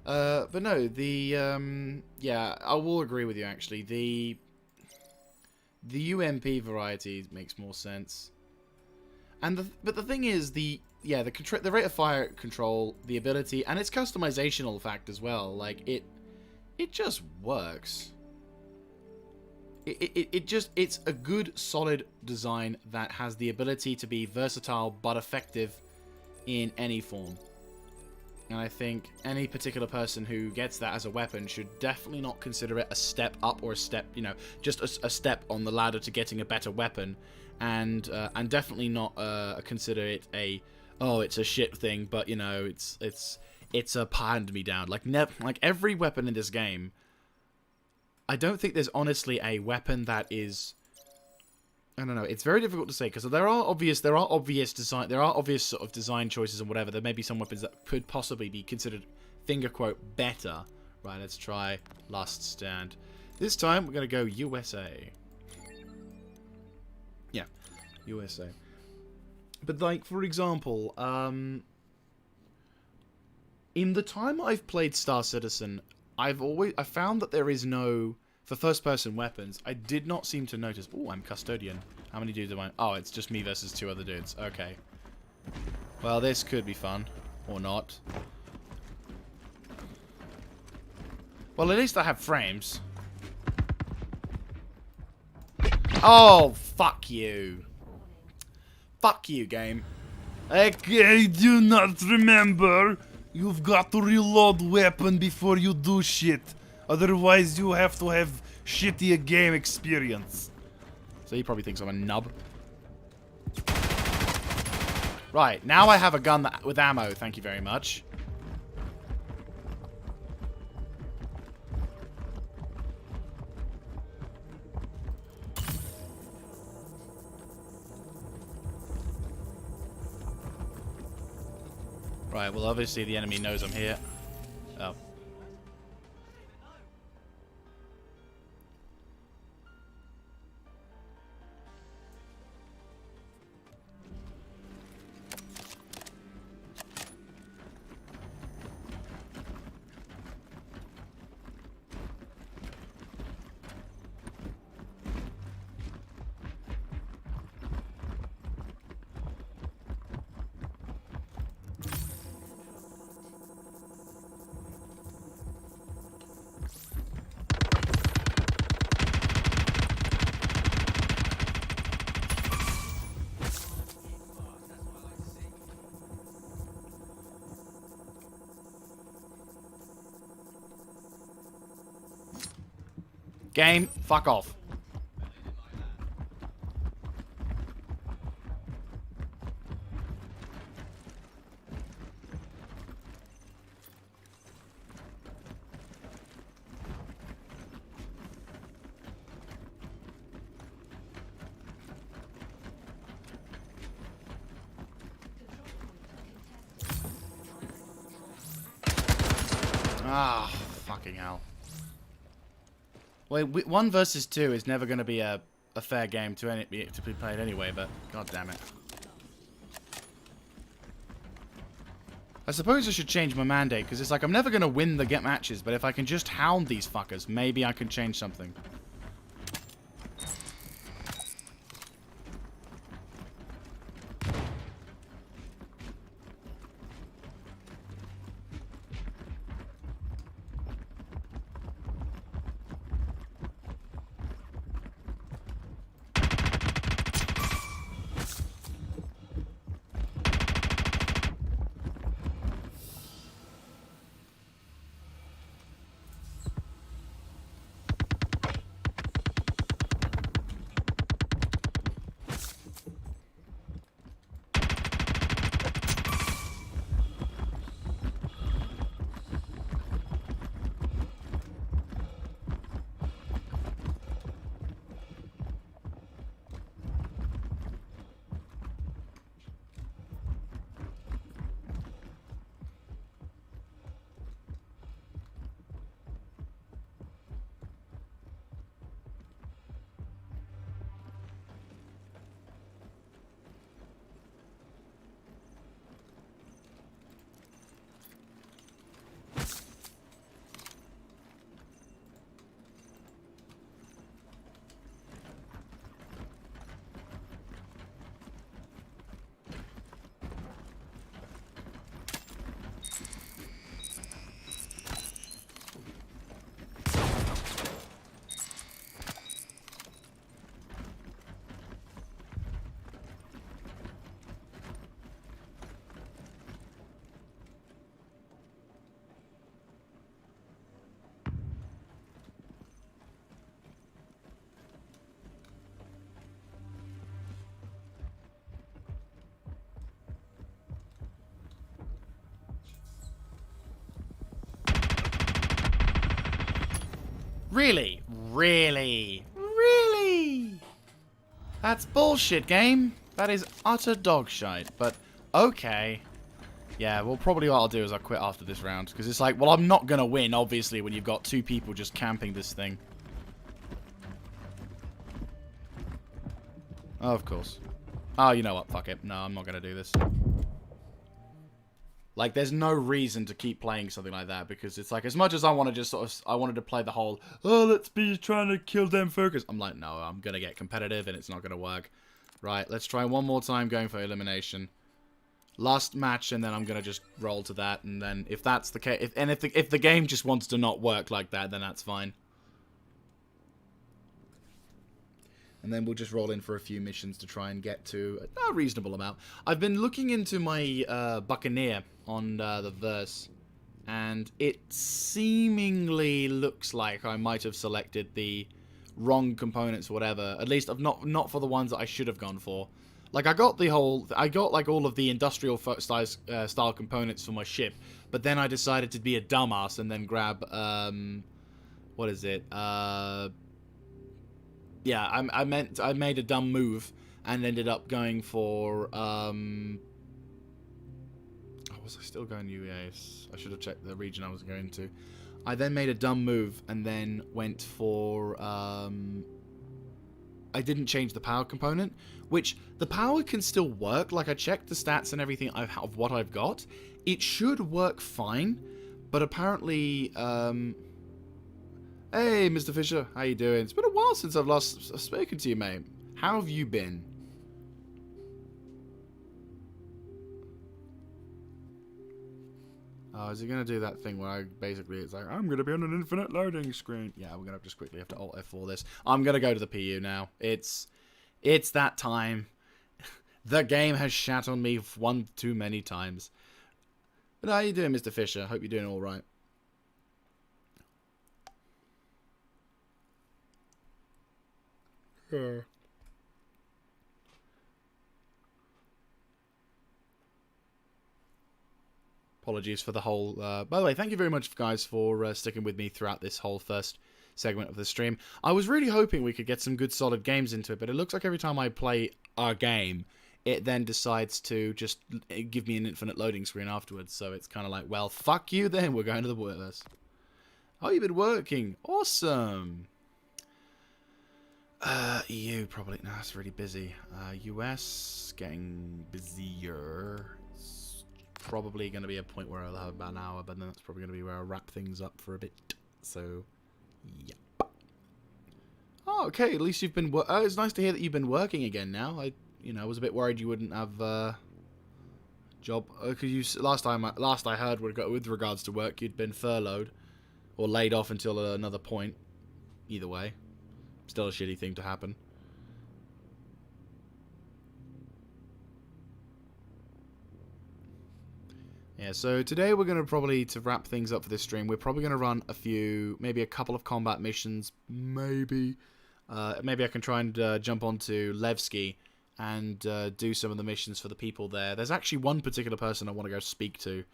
But no, the, yeah, I will agree with you, actually. The UMP variety makes more sense. And but the thing is, the rate of fire control, the ability, and its customizational fact as well. Like it just works. It's a good, solid design that has the ability to be versatile but effective in any form. And I think any particular person who gets that as a weapon should definitely not consider it a step up or a step, you know, just a step on the ladder to getting a better weapon, and definitely not consider it it's a shit thing. But you know, it's a hand me down. Like every weapon in this game, I don't think there's honestly a weapon that is. I don't know. It's very difficult to say because there are obvious sort of design choices and whatever. There may be some weapons that could possibly be considered finger quote better. Right, let's try Last Stand. This time we're gonna go USA. Yeah, USA. But like for example, in the time I've played Star Citizen, I found that there is no. For first-person weapons, I did not seem to notice... Oh, I'm Custodian. How many dudes am I... Oh, it's just me versus 2 other dudes. Okay. Well, this could be fun. Or not. Well, at least I have frames. Oh, fuck you. Fuck you, game. I do not remember. You've got to reload weapon before you do shit. Otherwise, you have to have shitty game experience. So he probably thinks I'm a nub. Right, now I have a gun with ammo, thank you very much. Right, well obviously the enemy knows I'm here. Oh. Game, fuck off. Ah, fucking hell. Well, 1 versus 2 is never going to be a fair game to be played anyway, but god damn it. I suppose I should change my mandate, because it's like I'm never going to win the get matches, but if I can just hound these fuckers, maybe I can change something. Really? Really? Really? That's bullshit, game. That is utter dog shite, but okay. Yeah, well, probably what I'll do is I'll quit after this round, because it's like, well, I'm not going to win, obviously, when you've got 2 people just camping this thing. Oh, of course. Oh, you know what? Fuck it. No, I'm not going to do this. Like, there's no reason to keep playing something like that, because it's like, as much as I want to just sort of, I wanted to play the whole, oh, let's be trying to kill them focus. I'm like, no, I'm going to get competitive, and it's not going to work. Right, let's try one more time going for elimination. Last match, and then I'm going to just roll to that, and then if that's the case, if the game just wants to not work like that, then that's fine. And then we'll just roll in for a few missions to try and get to a reasonable amount. I've been looking into my Buccaneer on the verse, and it seemingly looks like I might have selected the wrong components or whatever. At least not for the ones that I should have gone for. Like, I got like all of the industrial style components for my ship, but then I decided to be a dumbass and then grab what is it? Yeah, I made a dumb move and ended up going for oh, was I still going UAS? I should have checked the region I was going to. I then made a dumb move and then went for I didn't change the power component, which the power can still work. Like, I checked the stats and everything of what I've got. It should work fine, but apparently hey, Mr. Fisher, how you doing? It's been a while since I've last spoken to you, mate. How have you been? Oh, is he going to do that thing where I basically, it's like, I'm going to be on an infinite loading screen. Yeah, we're going to just quickly have to Alt F4 this. I'm going to go to the PU now. It's that time. The game has shat on me one too many times. But how you doing, Mr. Fisher? Hope you're doing all right. Apologies for the whole... by the way, thank you very much, guys, for sticking with me throughout this whole first segment of the stream. I was really hoping we could get some good, solid games into it, but it looks like every time I play a game, it then decides to just give me an infinite loading screen afterwards. So it's kind of like, well, fuck you then. We're going to the worst. Oh, you've been working. Awesome. EU, probably. No, it's really busy. US, getting busier. It's probably going to be a point where I'll have about an hour, but then that's probably going to be where I'll wrap things up for a bit. So, yep. Oh, okay. At least you've been... it's nice to hear that you've been working again now. I was a bit worried you wouldn't have job... Because last I heard with regards to work, you'd been furloughed. Or laid off until another point. Either way. Still a shitty thing to happen. Yeah, so today we're going to probably, to wrap things up for this stream, we're probably going to run maybe a couple of combat missions, maybe. Maybe I can try and jump onto Levski and do some of the missions for the people there. There's actually one particular person I want to go speak to.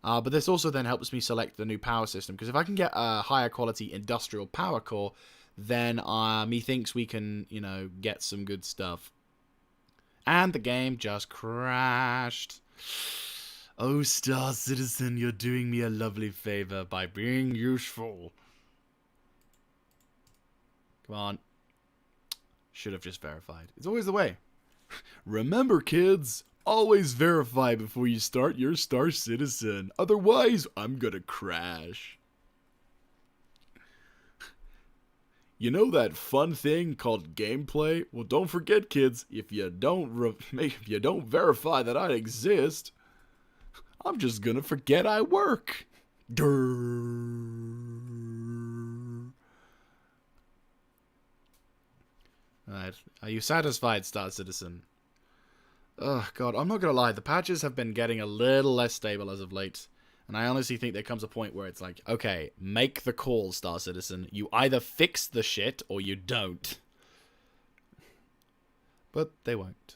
But this also then helps me select the new power system, because if I can get a higher quality industrial power core, then methinks we can, get some good stuff. And the game just crashed. Oh, Star Citizen, you're doing me a lovely favor by being useful. Come on. Should have just verified. It's always the way. Remember, kids, always verify before you start your Star Citizen. Otherwise, I'm gonna crash. You know that fun thing called gameplay? Well, don't forget, kids, if you don't verify that I exist, I'm just gonna forget I work. Alright, are you satisfied, Star Citizen? Oh, God, I'm not gonna lie, the patches have been getting a little less stable as of late. And I honestly think there comes a point where it's like, okay, make the call, Star Citizen. You either fix the shit, or you don't. But they won't.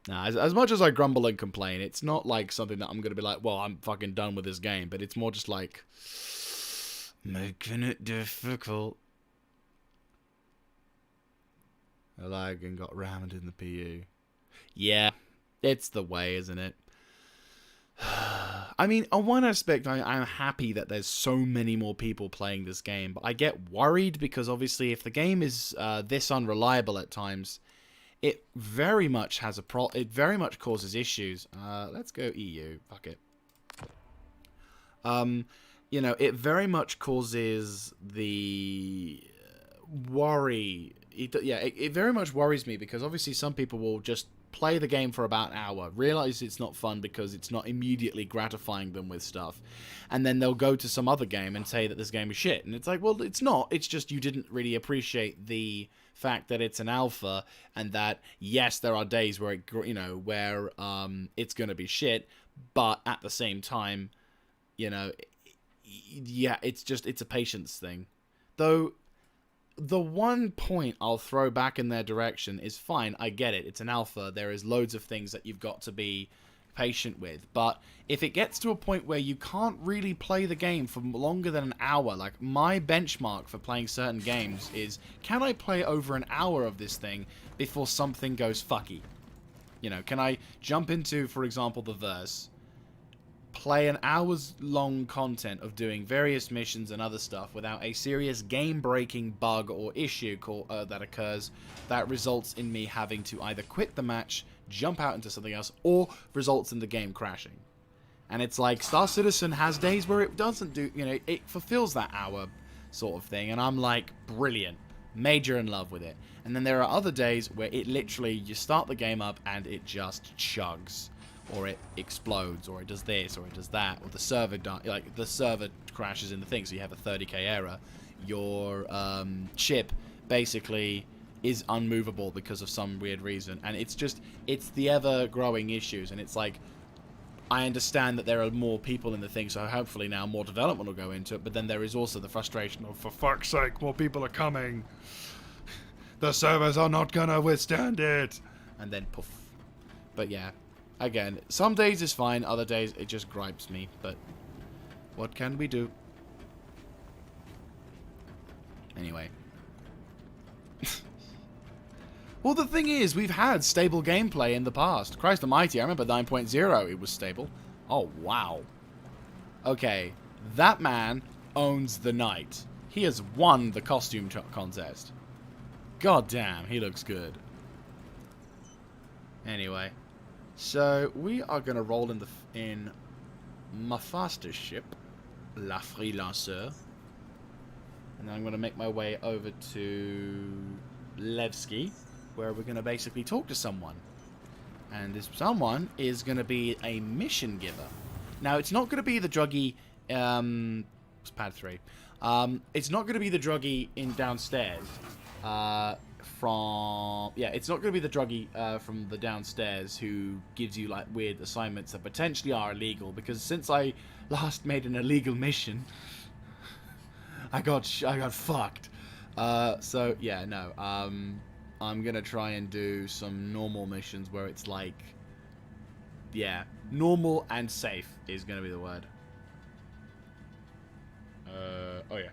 Now, as much as I grumble and complain, it's not like something that I'm going to be like, well, I'm fucking done with this game. But it's more just like, making it difficult. I lag and got rammed in the PU. Yeah, it's the way, isn't it? I mean, on one aspect, I'm happy that there's so many more people playing this game, but I get worried because obviously if the game is this unreliable at times, it very much has it very much causes issues. Let's go EU. Fuck it. It very much causes the worry. It very much worries me because obviously some people will just play the game for about an hour, realize it's not fun because it's not immediately gratifying them with stuff, and then they'll go to some other game and say that this game is shit. And it's like, well, it's not. It's just you didn't really appreciate the fact that it's an alpha, and that yes, there are days where it's going to be shit, but at the same time, it's a patience thing. Though the one point I'll throw back in their direction is fine, I get it, it's an alpha, there is loads of things that you've got to be patient with, but if it gets to a point where you can't really play the game for longer than an hour, like my benchmark for playing certain games is, can I play over an hour of this thing before something goes fucky? Can I jump into, for example, the verse, play an hour's long content of doing various missions and other stuff without a serious game-breaking bug or issue that occurs that results in me having to either quit the match, jump out into something else, or results in the game crashing. And it's like, Star Citizen has days where it doesn't do, it fulfills that hour sort of thing, and I'm like, brilliant, major in love with it. And then there are other days where it literally, you start the game up and it just chugs. Or it explodes, or it does this, or it does that, or the server crashes in the thing, so you have a 30k error. Your chip basically is unmovable because of some weird reason, and it's the ever-growing issues, and it's like, I understand that there are more people in the thing, so hopefully now more development will go into it, but then there is also the frustration of, for fuck's sake, more people are coming. The servers are not gonna withstand it. And then poof. But yeah, again, some days is fine, other days it just gripes me. But what can we do? Anyway. Well, the thing is, we've had stable gameplay in the past. Christ almighty, I remember 9.0, it was stable. Oh, wow. Okay, that man owns the night. He has won the costume contest. God damn, he looks good. Anyway, so we are going to roll in my fastest ship, La Freelanceur. And then I'm going to make my way over to Levski, where we're going to basically talk to someone. And this someone is going to be a mission giver. Now, it's not going to be the druggie, it's pad 3. It's not going to be the druggie in downstairs, it's not going to be the druggie from the downstairs who gives you, like, weird assignments that potentially are illegal, because since I last made an illegal mission, I got fucked. So, yeah, no, I'm gonna try and do some normal missions where it's like, yeah, normal and safe is gonna be the word. Oh yeah.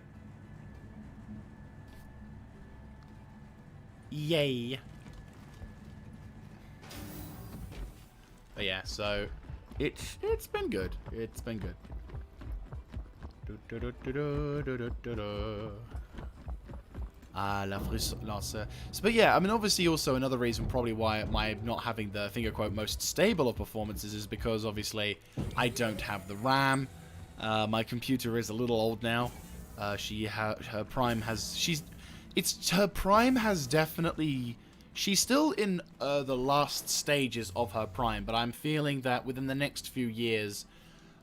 Yay. But yeah, so it's been good. It's been good. La Freelanceur. So, but yeah, I mean, obviously also another reason probably why my not having the finger quote most stable of performances is because obviously I don't have the RAM. My computer is a little old now. Her prime has her prime has definitely, she's still in the last stages of her prime, but I'm feeling that within the next few years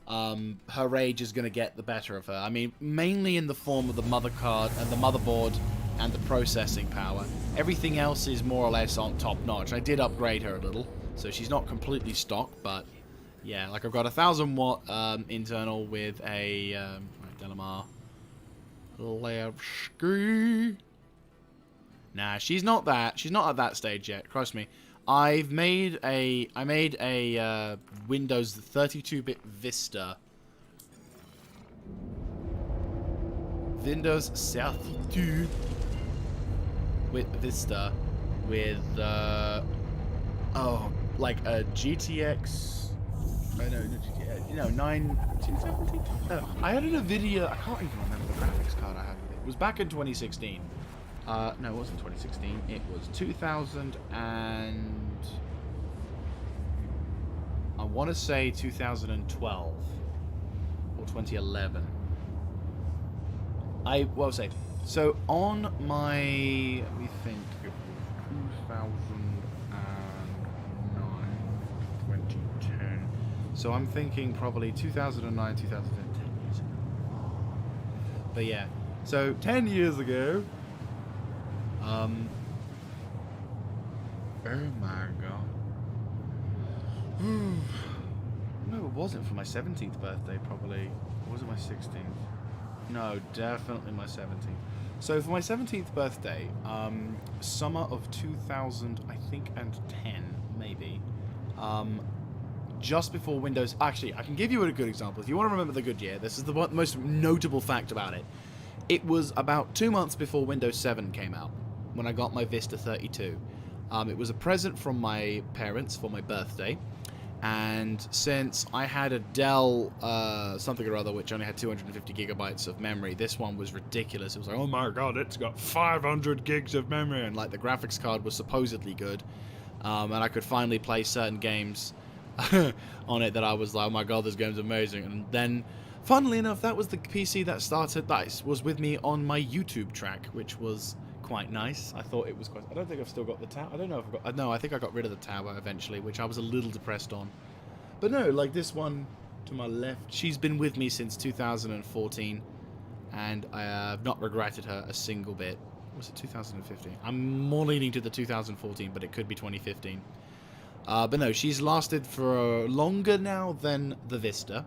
her age is going to get the better of her. I mean, mainly in the form of the mother card and the motherboard and the processing power. Everything else is more or less on top notch. I did upgrade her a little, so she's not completely stock, but yeah, like I've got a 1000 watt internal with a Delamar Levski. Nah, she's not that. She's not at that stage yet. Trust me. I made a Windows 32-bit Vista. Windows 32 with Vista with like a GTX. No, 217. I had a video. I can't even remember the graphics card I had with it. It was back in 2016. No, it wasn't 2016. It was 2000 and I want to say 2012 or 2011. Well, say so on my. Let me think. It was 2009, 2010. So I'm thinking probably 2009, 2010. But yeah, so 10 years ago. Oh my god. No, it wasn't for my 17th birthday, probably. Or was it my 16th? No, definitely my 17th. So for my 17th birthday, summer of 2000, I think, and 10, maybe. Just before Windows... Actually, I can give you a good example. If you want to remember the good year, this is the most notable fact about it. It was about 2 months before Windows 7 came out, when I got my Vista 32. It was a present from my parents for my birthday, and since I had a Dell something or other which only had 250 gigabytes of memory, this one was ridiculous. It was like, oh my god, it's got 500 gigs of memory, and like the graphics card was supposedly good, and I could finally play certain games on it that I was like, oh my god, this game's amazing. And then, funnily enough, that was the PC that was with me on my YouTube track, which was quite nice. I thought it was quite... I don't think I've still got the tower. I don't know if I've got... No, I think I got rid of the tower eventually, which I was a little depressed on. But no, like this one to my left, she's been with me since 2014, and I have not regretted her a single bit. Was it 2015? I'm more leaning to the 2014, but it could be 2015. But no, she's lasted for longer now than the Vista,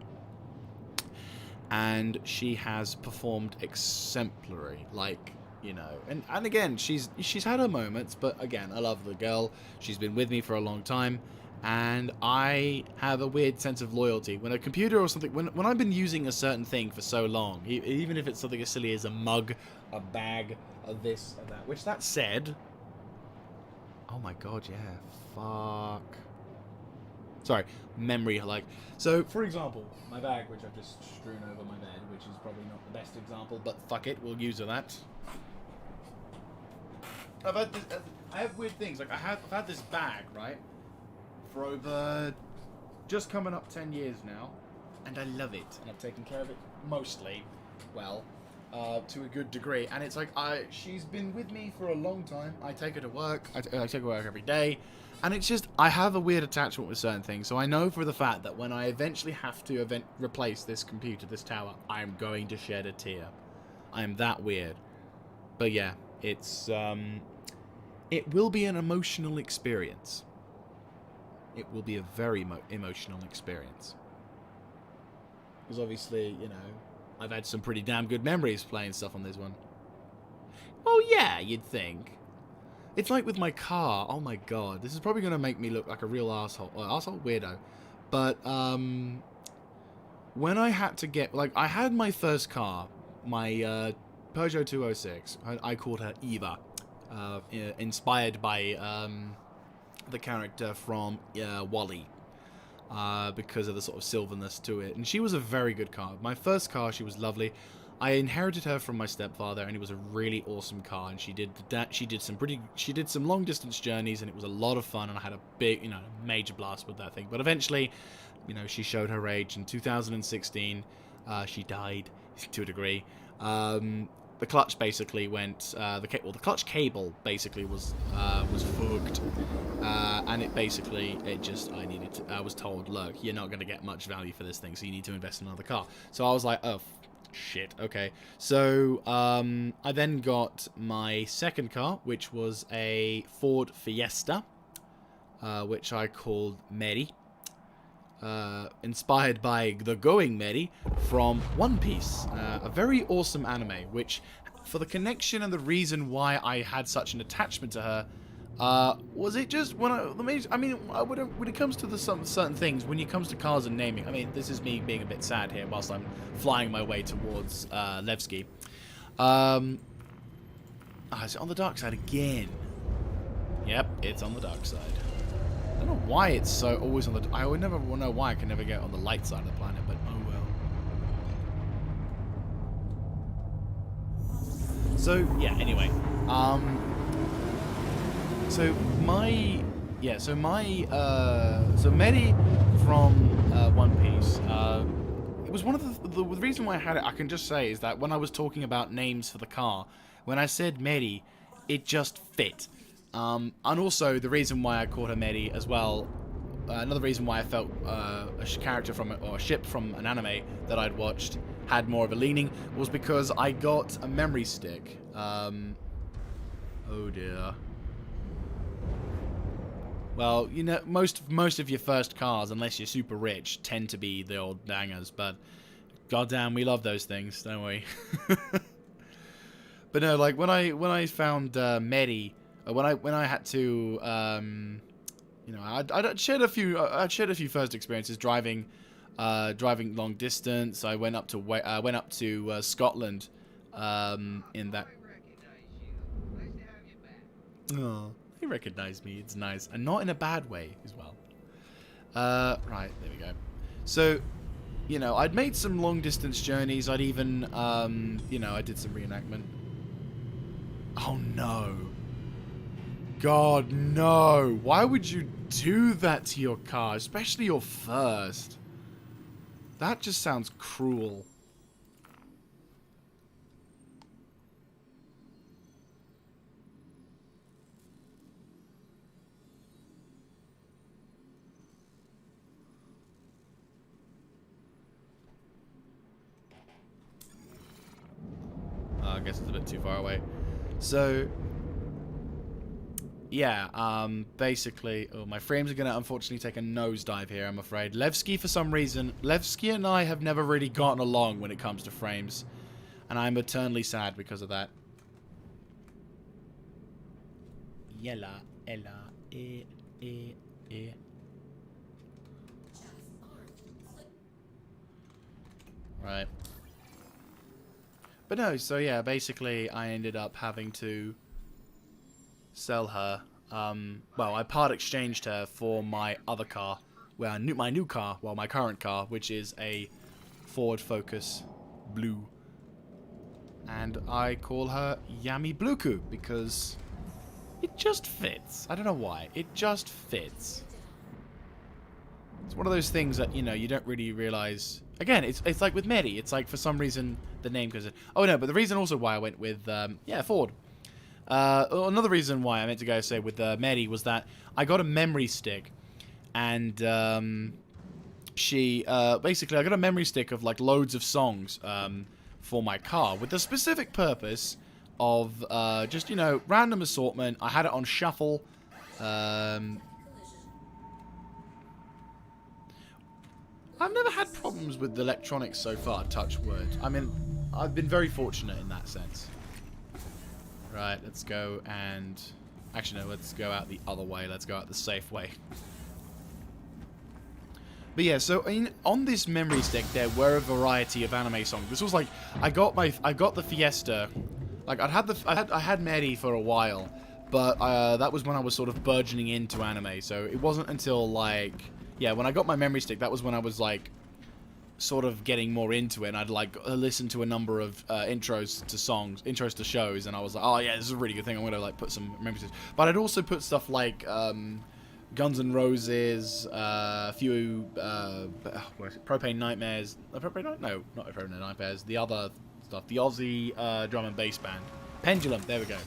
and she has performed exemplary. Like, you know. And again, she's had her moments, but again, I love the girl. She's been with me for a long time, and I have a weird sense of loyalty. When a computer or something, when I've been using a certain thing for so long, even if it's something as silly as a mug, a bag, a this, and that. Which, that said, oh my god, yeah, fuck. Sorry, memory, like... So, for example, my bag, which I've just strewn over my bed, which is probably not the best example, but fuck it, we'll use that. I've had this, I have weird things, like I've had this bag, right, for over, just coming up 10 years now, and I love it, and I've taken care of it mostly, well, to a good degree, and it's like, she's been with me for a long time. I take her to work, I take her to work every day, and it's just, I have a weird attachment with certain things, so I know for the fact that when I eventually have to replace this computer, this tower, I'm going to shed a tear. I am that weird. But yeah, it's, it will be an emotional experience. It will be a very emotional experience. Because obviously, you know, I've had some pretty damn good memories playing stuff on this one. Oh yeah, you'd think. It's like with my car. Oh my god, this is probably going to make me look like a real asshole weirdo. But when I had to get, like, I had my first car, my Peugeot 206. I called her Eva, inspired by the character from Wall-E. Because of the sort of silverness to it, and she was a very good car. My first car, she was lovely. I inherited her from my stepfather, and it was a really awesome car. And she did some long distance journeys, and it was a lot of fun. And I had a big, you know, major blast with that thing. But eventually, you know, she showed her age. In 2016, she died to a degree. The clutch basically went. The clutch cable basically was fucked, and I was told, look, you're not going to get much value for this thing, so you need to invest in another car. So I was like, oh shit, okay. So I then got my second car, which was a Ford Fiesta, which I called Mary. Inspired by the Going Mary from One Piece, a very awesome anime, which, for the connection and the reason why I had such an attachment to her, was it just when when it comes to certain things, when it comes to cars and naming, I mean, this is me being a bit sad here whilst I'm flying my way towards Levski. Is it on the dark side again? Yep, it's on the dark side. I don't know why it's so always on the... I would never know why I can never get on the light side of the planet, but oh well. So, yeah, anyway. So Mary from One Piece, it was one of the reason why I had it, I can just say, is that when I was talking about names for the car, when I said Mary, it just fit. And also, the reason why I called her Mary as well, another reason why I felt a character from it, or a ship from an anime that I'd watched had more of a leaning, was because I got a memory stick. Oh dear. Well, you know, most of your first cars, unless you're super rich, tend to be the old bangers, but goddamn, we love those things, don't we? But no, like when I found Mary. When I had to, you know, I'd shared a few first experiences driving long distance. I went up to Scotland, in that. Oh, they recognize me. It's nice, and not in a bad way as well. Right, there we go. So, you know, I'd made some long distance journeys. I'd even, you know, I did some reenactment. Oh no. God, no. Why would you do that to your car? Especially your first. That just sounds cruel. I guess it's a bit too far away. So... yeah, basically, my frames are going to unfortunately take a nosedive here, I'm afraid. Levski, for some reason, Levski and I have never really gotten along when it comes to frames, and I'm eternally sad because of that. Yella, Ella, E. Right. But no, so yeah, basically I ended up having to sell her. Well, I part exchanged her for my other car, my new car, well, my current car, which is a Ford Focus Blue. And I call her Yami Bluku because it just fits. I don't know why. It just fits. It's one of those things that, you know, you don't really realize. Again, it's like with Mary. It's like for some reason the name goes in. Oh no, but the reason also why I went with Ford. Another reason why I meant to go say with Mary was that I got a memory stick, and she basically I got a memory stick of like loads of songs for my car with the specific purpose of just, you know, random assortment. I had it on shuffle. I've never had problems with the electronics so far, touch wood. I mean, I've been very fortunate in that sense. Right, let's go and... Actually, no, let's go out the other way. Let's go out the safe way. But yeah, so on this memory stick, there were a variety of anime songs. This was like, I got the Fiesta. Like, I had Mary for a while, but that was when I was sort of burgeoning into anime. So it wasn't until like... Yeah, when I got my memory stick, that was when I was, like, sort of getting more into it. And I'd, like, listen to a number of intros to shows, and I was like, oh, yeah, this is a really good thing. I'm going to, like, put some memory sticks. But I'd also put stuff like Guns N' Roses, a few, Propane Nightmares. No, not Propane Nightmares. The other stuff. The Aussie drum and bass band. Pendulum, there we go.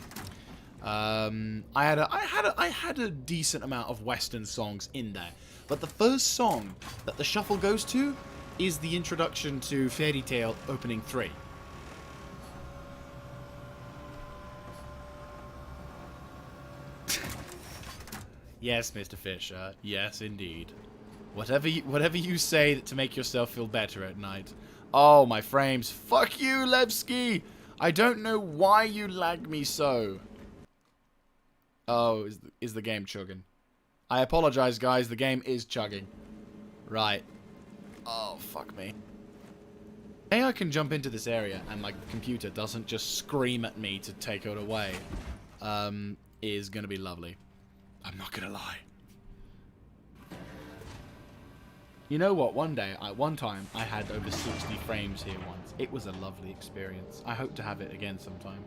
I had a decent amount of Western songs in there. But the first song that the shuffle goes to is the introduction to Fairy Tail Opening 3. Yes, Mr. Fisher. Yes, indeed. Whatever you say to make yourself feel better at night. Oh, my frames. Fuck you, Levski! I don't know why you lag me so. Oh, is the game chugging? I apologize, guys. The game is chugging. Right. Oh, fuck me. Hey, I can jump into this area and, like, the computer doesn't just scream at me to take it away. Is gonna be lovely. I'm not gonna lie. You know what? One time, I had over 60 frames here once. It was a lovely experience. I hope to have it again sometime.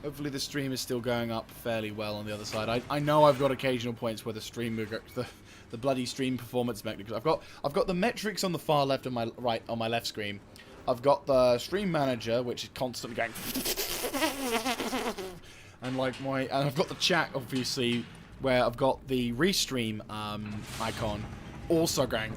Hopefully the stream is still going up fairly well on the other side. I know I've got occasional points where the stream the bloody stream performance metrics. I've got the metrics on the far left and my right on my left screen. I've got the stream manager, which is constantly going, and I've got the chat obviously, where I've got the restream icon also going.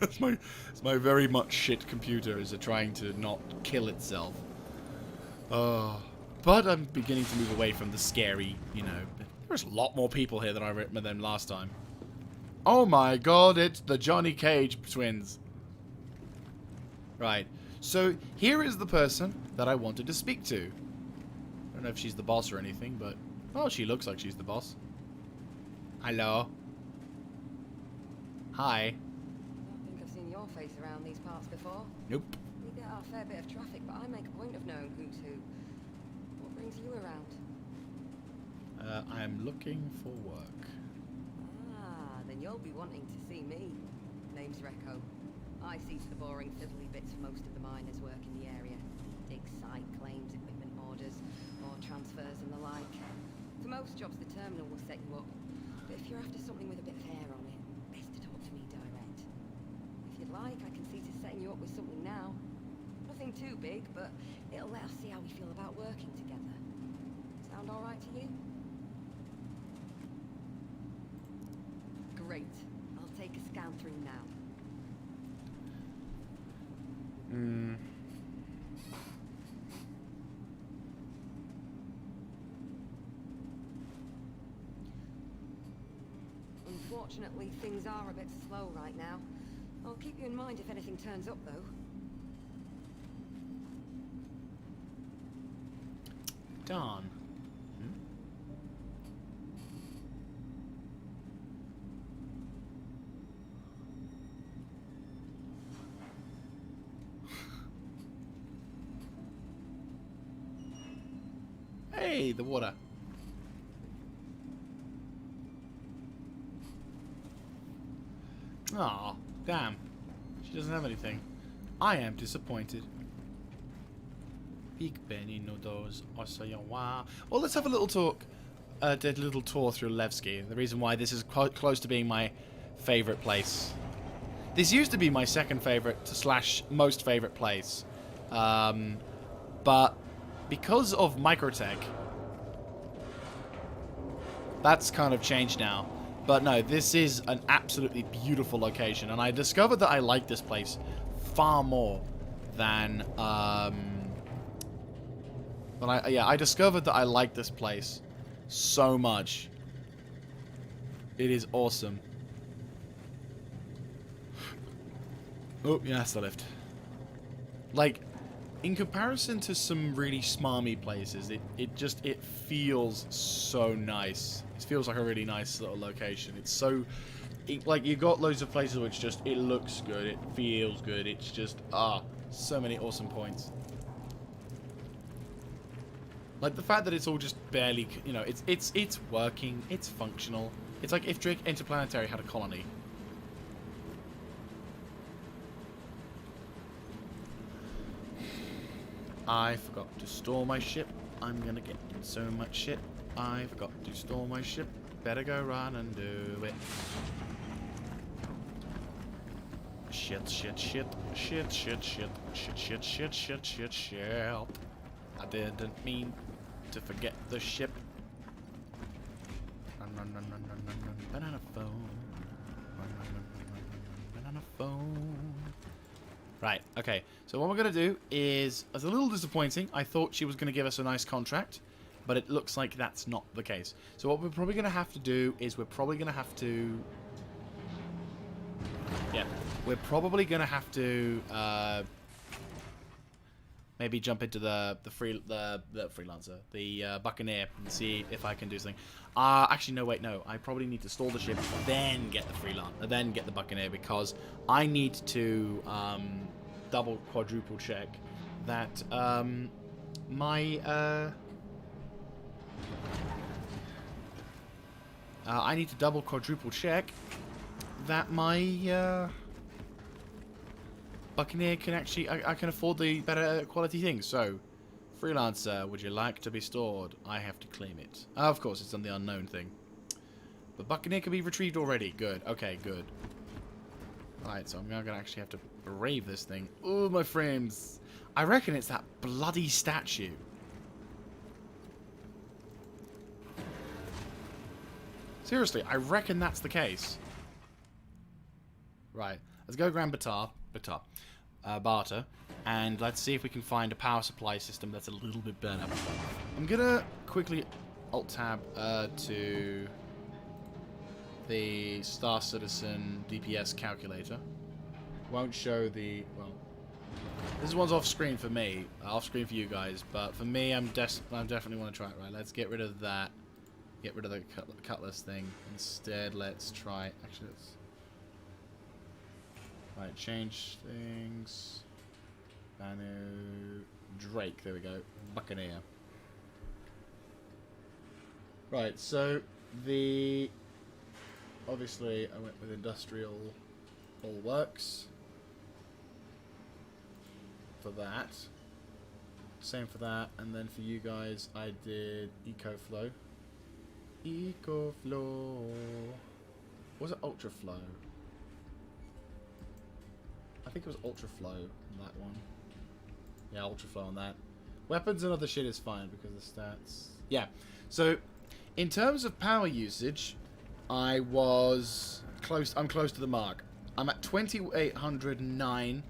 That's my very much shit computer is trying to not kill itself. But I'm beginning to move away from the scary, you know. There's a lot more people here than I met them last time. Oh my god, it's the Johnny Cage twins. Right. So here is the person that I wanted to speak to. I don't know if she's the boss or anything, but oh, she looks like she's the boss. Hello. Hi. Your face around these parts before. Nope. We get our fair bit of traffic, but I make a point of knowing who's who. What brings you around? I'm looking for work. Ah, then you'll be wanting to see me. Name's Recco. I see to the boring fiddly bits for most of the miners work in the area. Dig site claims, equipment orders, or transfers and the like. For most jobs, the terminal will set you up. But if you're after something with a bit of hair on it, best to talk to me direct. If you'd like, I can see to setting you up with something now. Nothing too big, but it'll let us see how we feel about working together. Sound alright to you? Great. I'll take a scan through now. Unfortunately, things are a bit slow right now. I'll keep you in mind if anything turns up, though. Darn. Hey, the water. Aw, damn. She doesn't have anything. I am disappointed. Big Benny noodles, Osayawa. Well, let's have a little talk. Did a little tour through Levski. The reason why this is close to being my favorite place. This used to be my second favorite slash most favorite place, but because of Microtech, that's kind of changed now. But no, this is an absolutely beautiful location, and I discovered that I like this place far more than I discovered that I like this place so much. It is awesome. Oh, yeah, that's the lift. Like, in comparison to some really smarmy places, it feels so nice. It feels like a really nice little location. It's so, like, you got loads of places which just, it looks good, it feels good, it's just, so many awesome points. Like, the fact that it's all just barely, you know, it's working, it's functional. It's like if Drake Interplanetary had a colony. I forgot to store my ship. I'm gonna get in so much shit. I forgot to store my ship. Better go run and do it. Shit, shit, shit, shit, shit, shit, shit, shit, shit, shit, shit, shit. I didn't mean to forget the ship. Run, run, run, run, run, run, run. Banana phone. Run, run, run, run, run, run, banana phone. Right, okay. So what we're going to do is, it's a little disappointing. I thought she was going to give us a nice contract, but it looks like that's not the case. So what we're probably going to have to do is we're probably going to have to... Yeah, we're probably going to have to maybe jump into the freelancer, the Buccaneer, and see if I can do something. Actually, no, wait, no. I probably need to stall the ship, then get the freelancer, then get the Buccaneer, because I need to double, quadruple check that I need to double, quadruple check that my Buccaneer can actually, I can afford the better quality things. So, freelancer, would you like to be stored? I have to claim it. Of course, it's on the unknown thing. But Buccaneer can be retrieved already. Good. Okay, good. Right, so I'm now going to actually have to brave this thing. Oh, my frames. I reckon it's that bloody statue. Seriously, I reckon that's the case. Right, let's go grab Barter, and let's see if we can find a power supply system that's a little bit better. I'm gonna quickly Alt-Tab to the Star Citizen DPS calculator. Won't show the, well, this one's off screen for me, off screen for you guys, but for me, I definitely want to try it. Right, let's get rid of that, get rid of the cutlass thing. Instead, let's try, actually, let's, right, change things. Banu Drake, there we go. Buccaneer. Right, so the obviously I went with industrial, all works for that. Same for that, and then for you guys I did EcoFlow. EcoFlow. Was it Ultra Flow? I think it was Ultra Flow on that one. Yeah, Ultra Flow on that. Weapons and other shit is fine because the stats. Yeah. So, in terms of power usage, I'm close to the mark. I'm at 2,809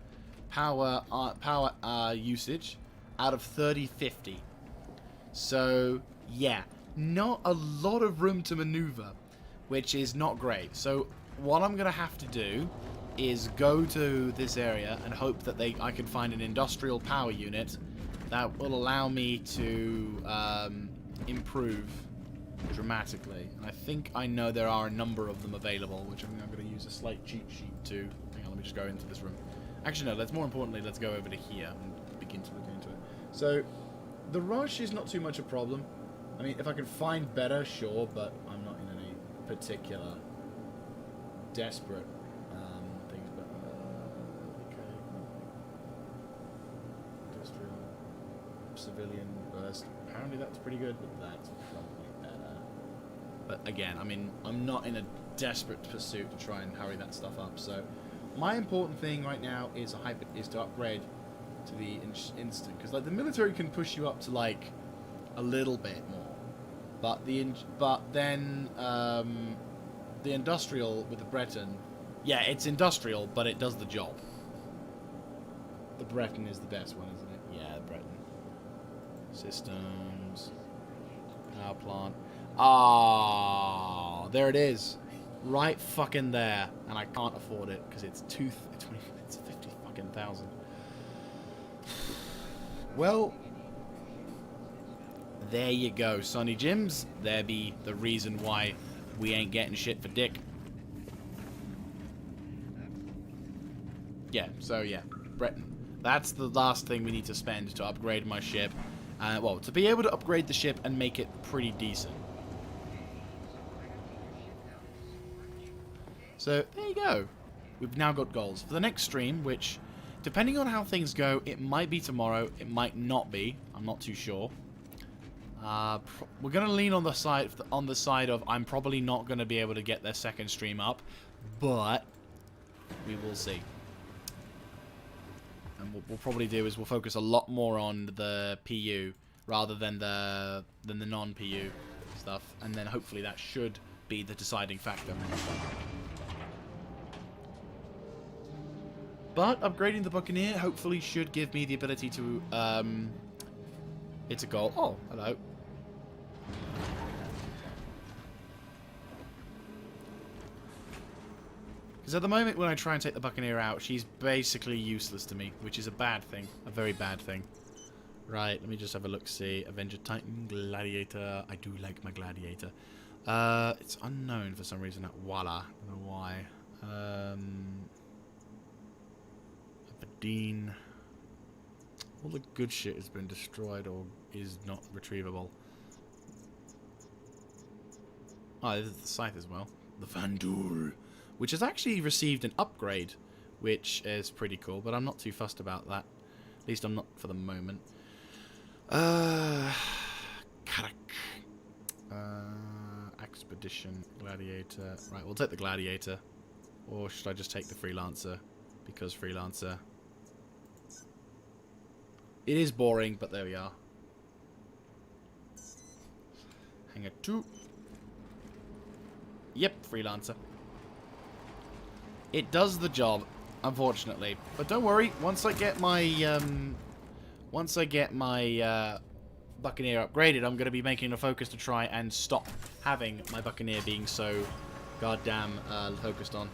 power usage out of 3050. So, yeah, not a lot of room to maneuver. which is not great. So what I'm going to have to do is go to this area and hope that I can find an industrial power unit that will allow me to improve dramatically. And I think I know there are a number of them available, which I'm going to use a slight cheat sheet to. Hang on, let me just go into this room. Actually, no, more importantly, let's go over to here and begin to look into it. So, the rush is not too much a problem. I mean, if I can find better, sure, but I'm not in any particular desperate things. But, okay. Industrial, civilian burst. Apparently that's pretty good, but that's probably better. But again, I mean, I'm not in a desperate pursuit to try and hurry that stuff up, so my important thing right now is to upgrade to the instant, because like the military can push you up to like a little bit more, but then the industrial with the Breton, yeah, it's industrial, but it does the job. The Breton is the best one, isn't it? Yeah, the Breton. Systems, power plant. Ah, there it is. Right fucking there, and I can't afford it because it's 50 fucking thousand. Well, there you go, Sonny Jims. There be the reason why we ain't getting shit for dick. Yeah, so yeah, Breton. That's the last thing we need to spend to upgrade my ship. Well, to be able to upgrade the ship and make it pretty decent. So, there you go. We've now got goals. For the next stream, which, depending on how things go, it might be tomorrow, it might not be. I'm not too sure. We're going to lean on the side of I'm probably not going to be able to get their second stream up, but we will see. And what we'll probably do is we'll focus a lot more on the PU rather than the non-PU stuff, and then hopefully that should be the deciding factor. But upgrading the Buccaneer hopefully should give me the ability to, it's a goal. Oh, hello. Because at the moment when I try and take the Buccaneer out, she's basically useless to me, which is a bad thing. A very bad thing. Right, let me just have a look-see. Avenger Titan, Gladiator. I do like my Gladiator. It's unknown for some reason at Walla. I don't know why. Dean. All the good shit has been destroyed or is not retrievable. Oh, this is the scythe as well. The Vandul, which has actually received an upgrade, which is pretty cool, but I'm not too fussed about that. At least I'm not for the moment. Karak. Expedition, Gladiator. Right, we'll take the Gladiator. Or should I just take the Freelancer? Because Freelancer... It is boring, but there we are. Hangar 2. Yep, Freelancer. It does the job, unfortunately. But don't worry, once I get my Buccaneer upgraded, I'm going to be making a focus to try and stop having my Buccaneer being so goddamn focused on.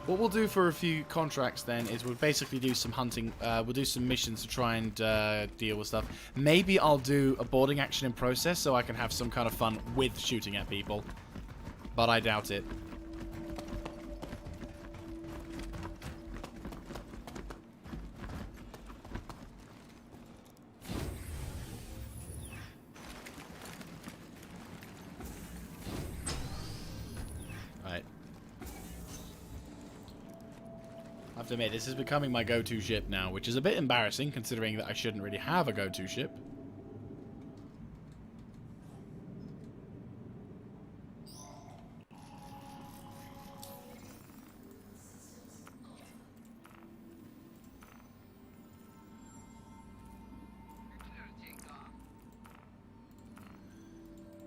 What we'll do for a few contracts then is we'll basically do some hunting. We'll do some missions to try and deal with stuff. Maybe I'll do a boarding action in process so I can have some kind of fun with shooting at people. But I doubt it. I have to admit, this is becoming my go-to ship now, which is a bit embarrassing considering that I shouldn't really have a go-to ship.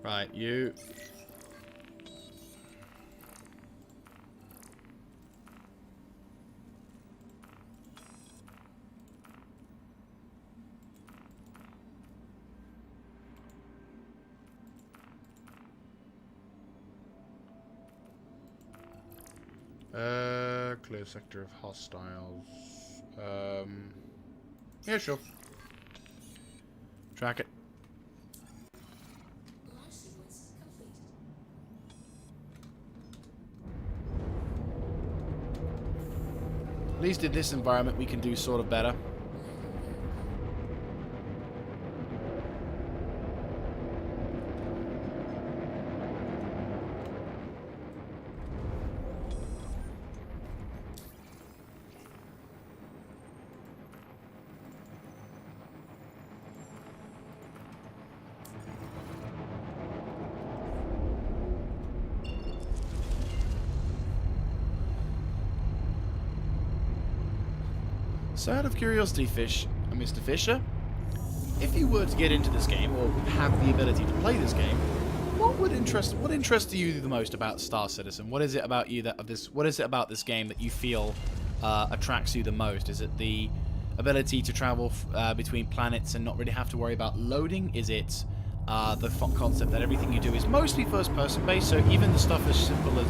Right, you... Clear sector of hostiles. Yeah, sure. Track it. At least in this environment we can do sort of better. So out of curiosity, Mr. Fisher, if you were to get into this game or have the ability to play this game, what interests you the most about Star Citizen? What is it about what is it about this game that you feel attracts you the most? Is it the ability to travel between planets and not really have to worry about loading? Is it the concept that everything you do is mostly first-person based, so even the stuff as simple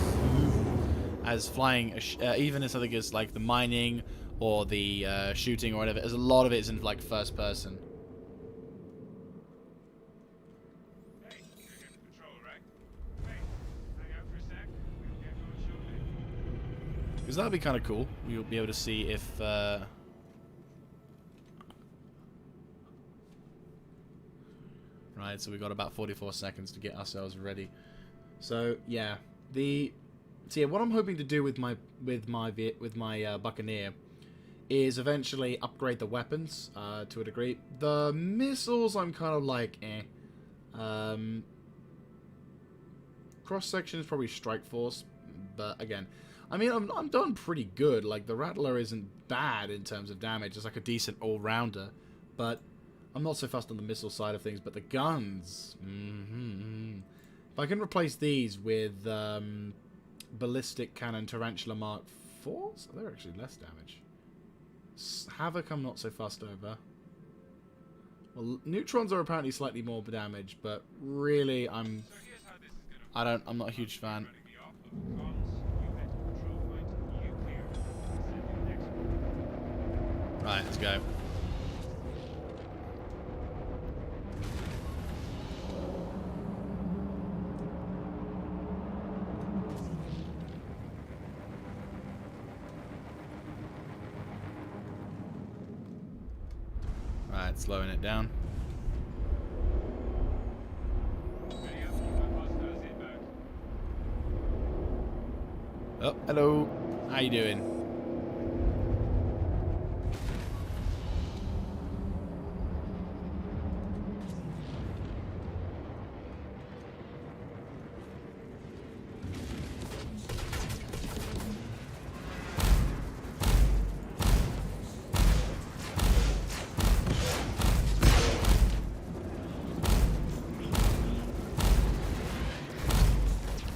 as flying, even as something as like the mining or the shooting or whatever, as a lot of it is in like first person. Hey, you're here for patrol, right? Hey, hang out for a sec. We'll get going shortly. Because that'd be kind of cool. You'll be able to see if. Right, so we've got about 44 seconds to get ourselves ready. So yeah, what I'm hoping to do with my Buccaneer is eventually upgrade the weapons to a degree. The missiles, I'm kind of like, eh. Cross section is probably Strike Force, but again, I mean, I'm done pretty good. Like the Rattler isn't bad in terms of damage; it's like a decent all-rounder. But I'm not so fussed on the missile side of things. But the guns, if I can replace these with ballistic cannon Tarantula Mark 4s, they're actually less damage. Havoc I'm not so fussed over. Well, neutrons are apparently slightly more damage, but really I'm not a huge fan. Right, let's go. Right, slowing it down. Oh, hello. How you doing?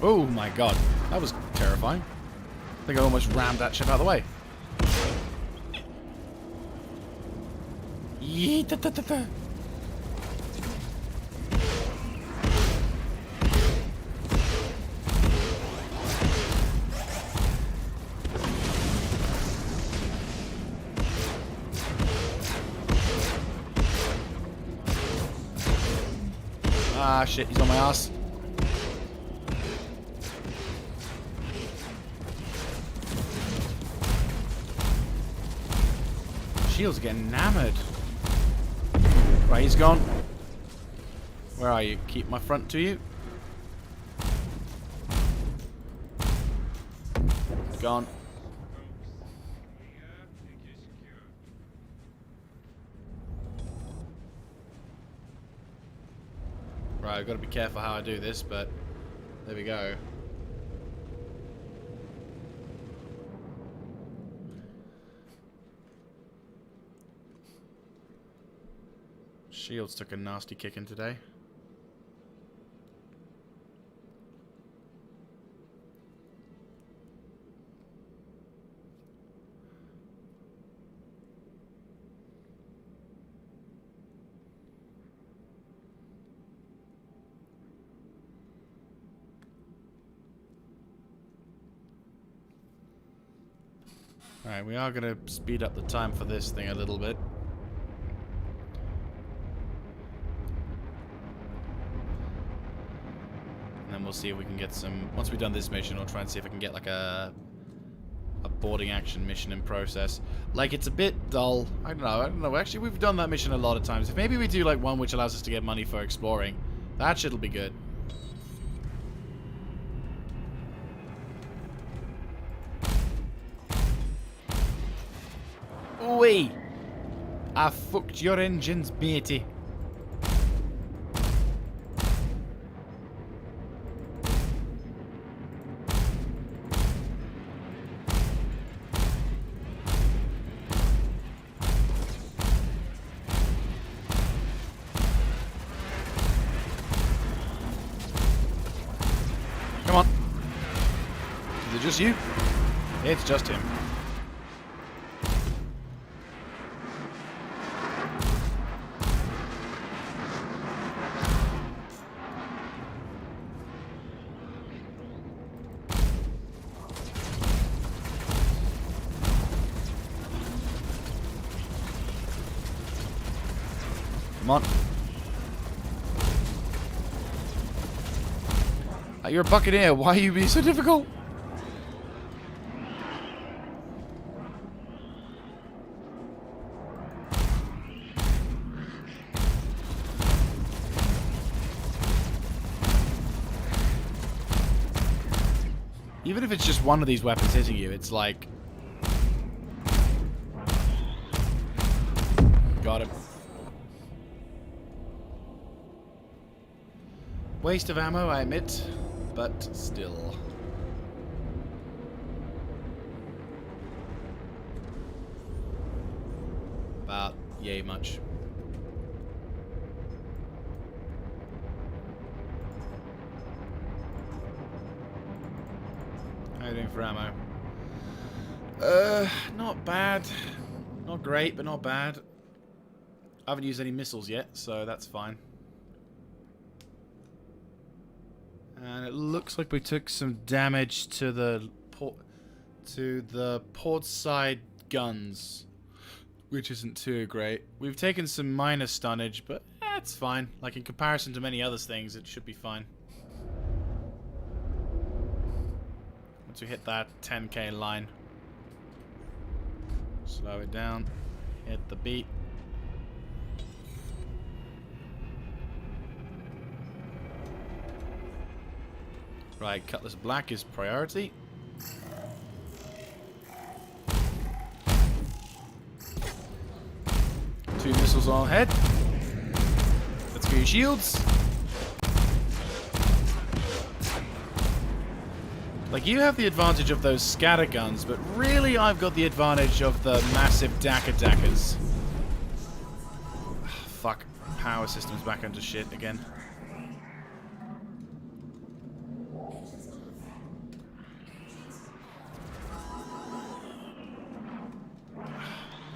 Oh my god, that was terrifying. I think I almost rammed that ship out of the way. Yee-ta-ta-ta-ta. Ah shit, he's on my ass. Shields are getting enamored. Right, he's gone. Where are you? Keep my front to you. Gone. Right, I've got to be careful how I do this, but there we go. Shields took a nasty kicking today. Alright, we are going to speed up the time for this thing a little bit. And then we'll see if we can get some... Once we've done this mission, I'll try and see if I can get like a boarding action mission in process. Like, it's a bit dull. I don't know. Actually, we've done that mission a lot of times. If maybe we do like one which allows us to get money for exploring, that shit'll be good. Oi! I fucked your engines, matey. Come on. Is it just you? It's just him. Come on. You're a buccaneer. Why are you being so difficult? Even if it's just one of these weapons hitting you, it's like... Got him. Waste of ammo, I admit, but still. About yay much. How are you doing for ammo? Not bad. Not great, but not bad. I haven't used any missiles yet, so that's fine. And it looks like we took some damage to the port side guns, which isn't too great. We've taken some minor stunnage, but it's fine. Like in comparison to many other things, it should be fine. Once we hit that 10k line, slow it down, hit the beat. Right, Cutlass Black is priority. Two missiles on head. Let's go your shields. Like, you have the advantage of those scatter guns, but really I've got the advantage of the massive dackers. Fuck. Power system's back into shit again.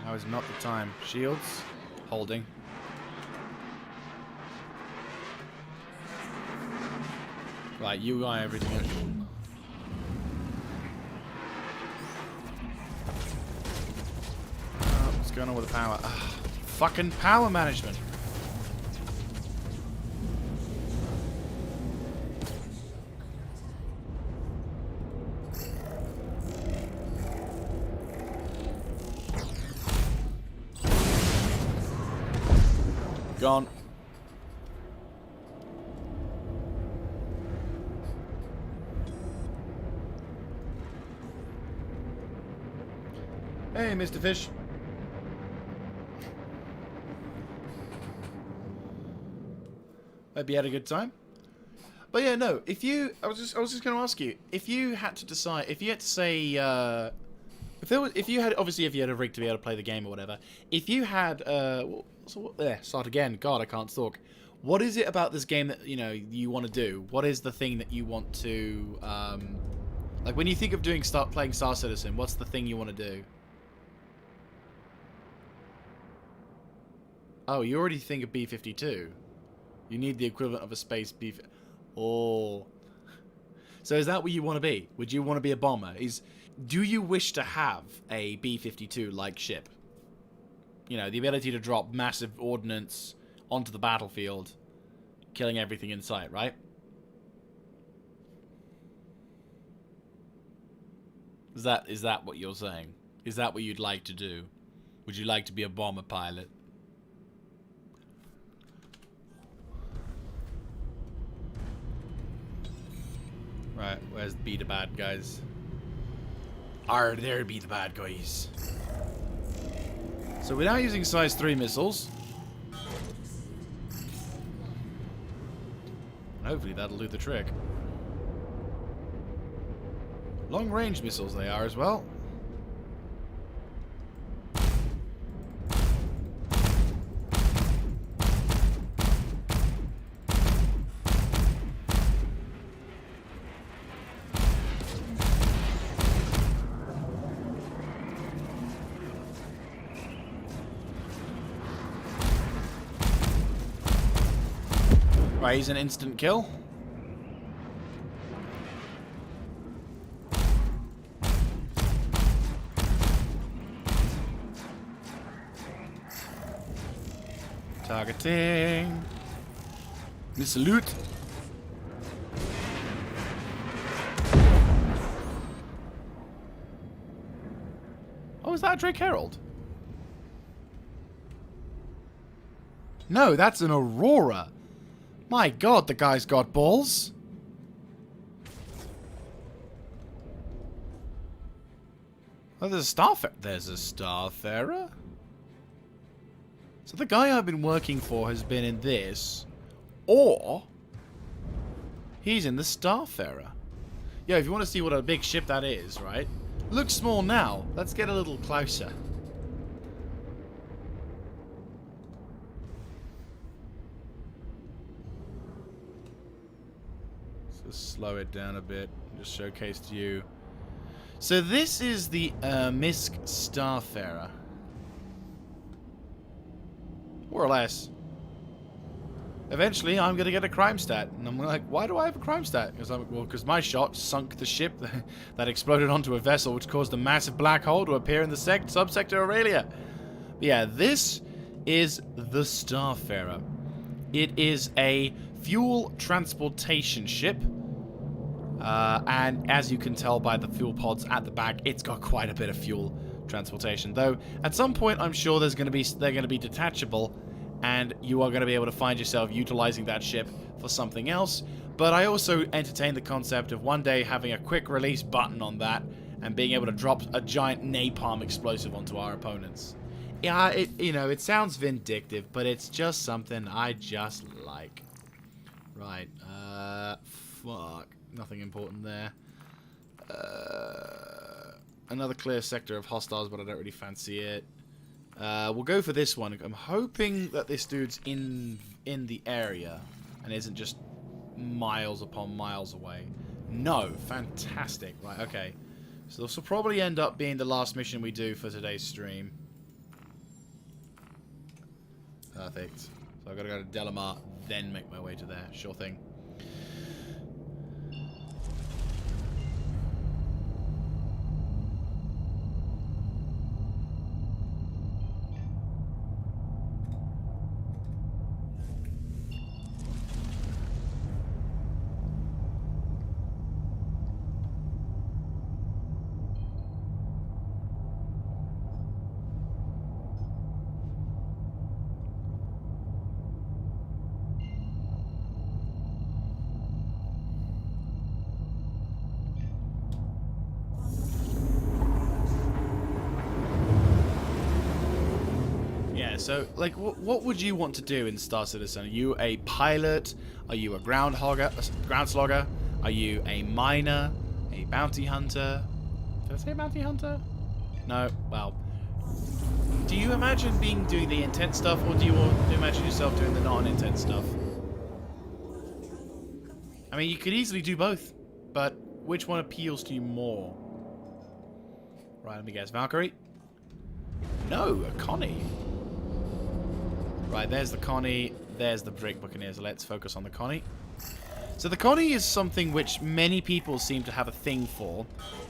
Now is not the time. Shields. Holding. Right, you got everything. What's going on with the power? Fucking power management. Gone. Hey, Mr. Fish. Hope you had a good time. But yeah, no. If you, I was just going to ask you, if you had to decide, if you had to say, if you had a rig to be able to play the game or whatever, if you had, start again. God, I can't talk. What is it about this game that you want to do? What is the thing that you want to, like when you think of playing Star Citizen? What's the thing you want to do? Oh, you already think of B-52. You need the equivalent of a space Oh. So is that what you want to be? Would you want to be a bomber? do you wish to have a B-52-like ship? You know, the ability to drop massive ordnance onto the battlefield, killing everything in sight, right? Is that what you're saying? Is that what you'd like to do? Would you like to be a bomber pilot? Right, where's be the bad guys? There be the bad guys. So we're now using size 3 missiles. Hopefully that'll do the trick. Long range missiles they are as well. Right, he's an instant kill. Targeting. Salute. Oh, is that a Drake Herald? No, that's an Aurora. My god, the guy's got balls. Oh, there's a Starfarer. There's a Starfarer? So the guy I've been working for has been in this. Or he's in the Starfarer. Yeah, if you want to see what a big ship that is, right? Looks small now. Let's get a little closer. Just slow it down a bit. Just showcase to you. So this is the Misk Starfarer. More or less. Eventually, I'm going to get a crime stat. And I'm like, why do I have a crime stat? Because my shot sunk the ship that exploded onto a vessel, which caused a massive black hole to appear in the subsector Aurelia. But yeah, this is the Starfarer. It is a fuel transportation ship. And as you can tell by the fuel pods at the back, it's got quite a bit of fuel transportation. Though, at some point, I'm sure they're going to be detachable, and you are going to be able to find yourself utilizing that ship for something else. But I also entertain the concept of one day having a quick release button on that and being able to drop a giant napalm explosive onto our opponents. Yeah, it sounds vindictive, but it's just something I just like. Right, fuck. Nothing important there. Another clear sector of hostiles, but I don't really fancy it. We'll go for this one. I'm hoping that this dude's in the area and isn't just miles upon miles away. No, fantastic. Right, okay. So this will probably end up being the last mission we do for today's stream. Perfect. So I've got to go to Delamar, then make my way to there. Sure thing. So, like, what would you want to do in Star Citizen? Are you a pilot? Are you a ground slogger? Are you a miner? A bounty hunter? Did I say bounty hunter? No. Well, do you imagine doing the intense stuff, or do you imagine yourself doing the non-intense stuff? I mean, you could easily do both, but which one appeals to you more? Right, let me guess. Valkyrie? No, a Connie. Right, there's the Connie, there's the Drake Buccaneers. Let's focus on the Connie. So the Connie is something which many people seem to have a thing for,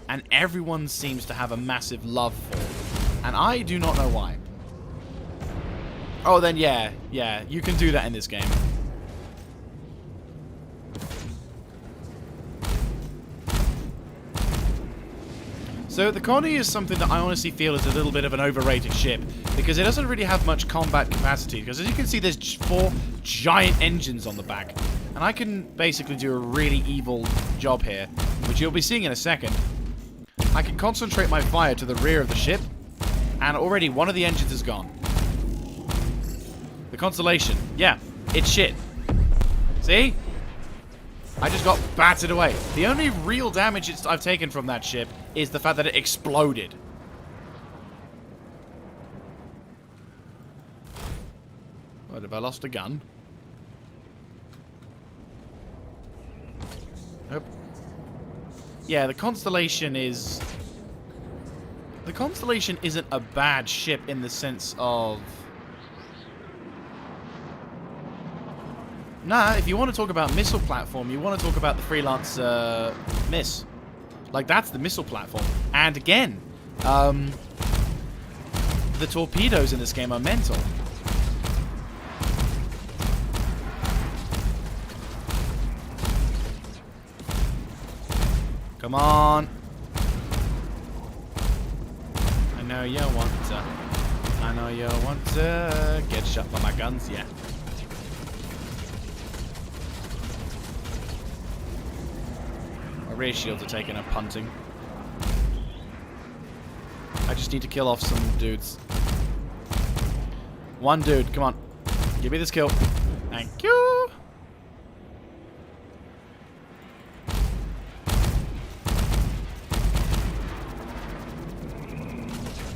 and everyone seems to have a massive love for. And I do not know why. Oh, then yeah, you can do that in this game. So the Connie is something that I honestly feel is a little bit of an overrated ship, because it doesn't really have much combat capacity, because as you can see there's 4 giant engines on the back, and I can basically do a really evil job here, which you'll be seeing in a second. I can concentrate my fire to the rear of the ship, and already one of the engines is gone. The Constellation, yeah, it's shit. See? I just got battered away. The only real damage I've taken from that ship is the fact that it exploded. What, have I lost a gun? Nope. Yeah, the Constellation is... The Constellation isn't a bad ship in the sense of... Nah, if you want to talk about missile platform, you want to talk about the Freelance Miss. Like, that's the missile platform. And again, the torpedoes in this game are mental. Come on. I know you want to. I know you want to get shot by my guns, yeah. Rear shields are taking a punting. I just need to kill off some dudes. One dude, come on. Give me this kill. Thank you.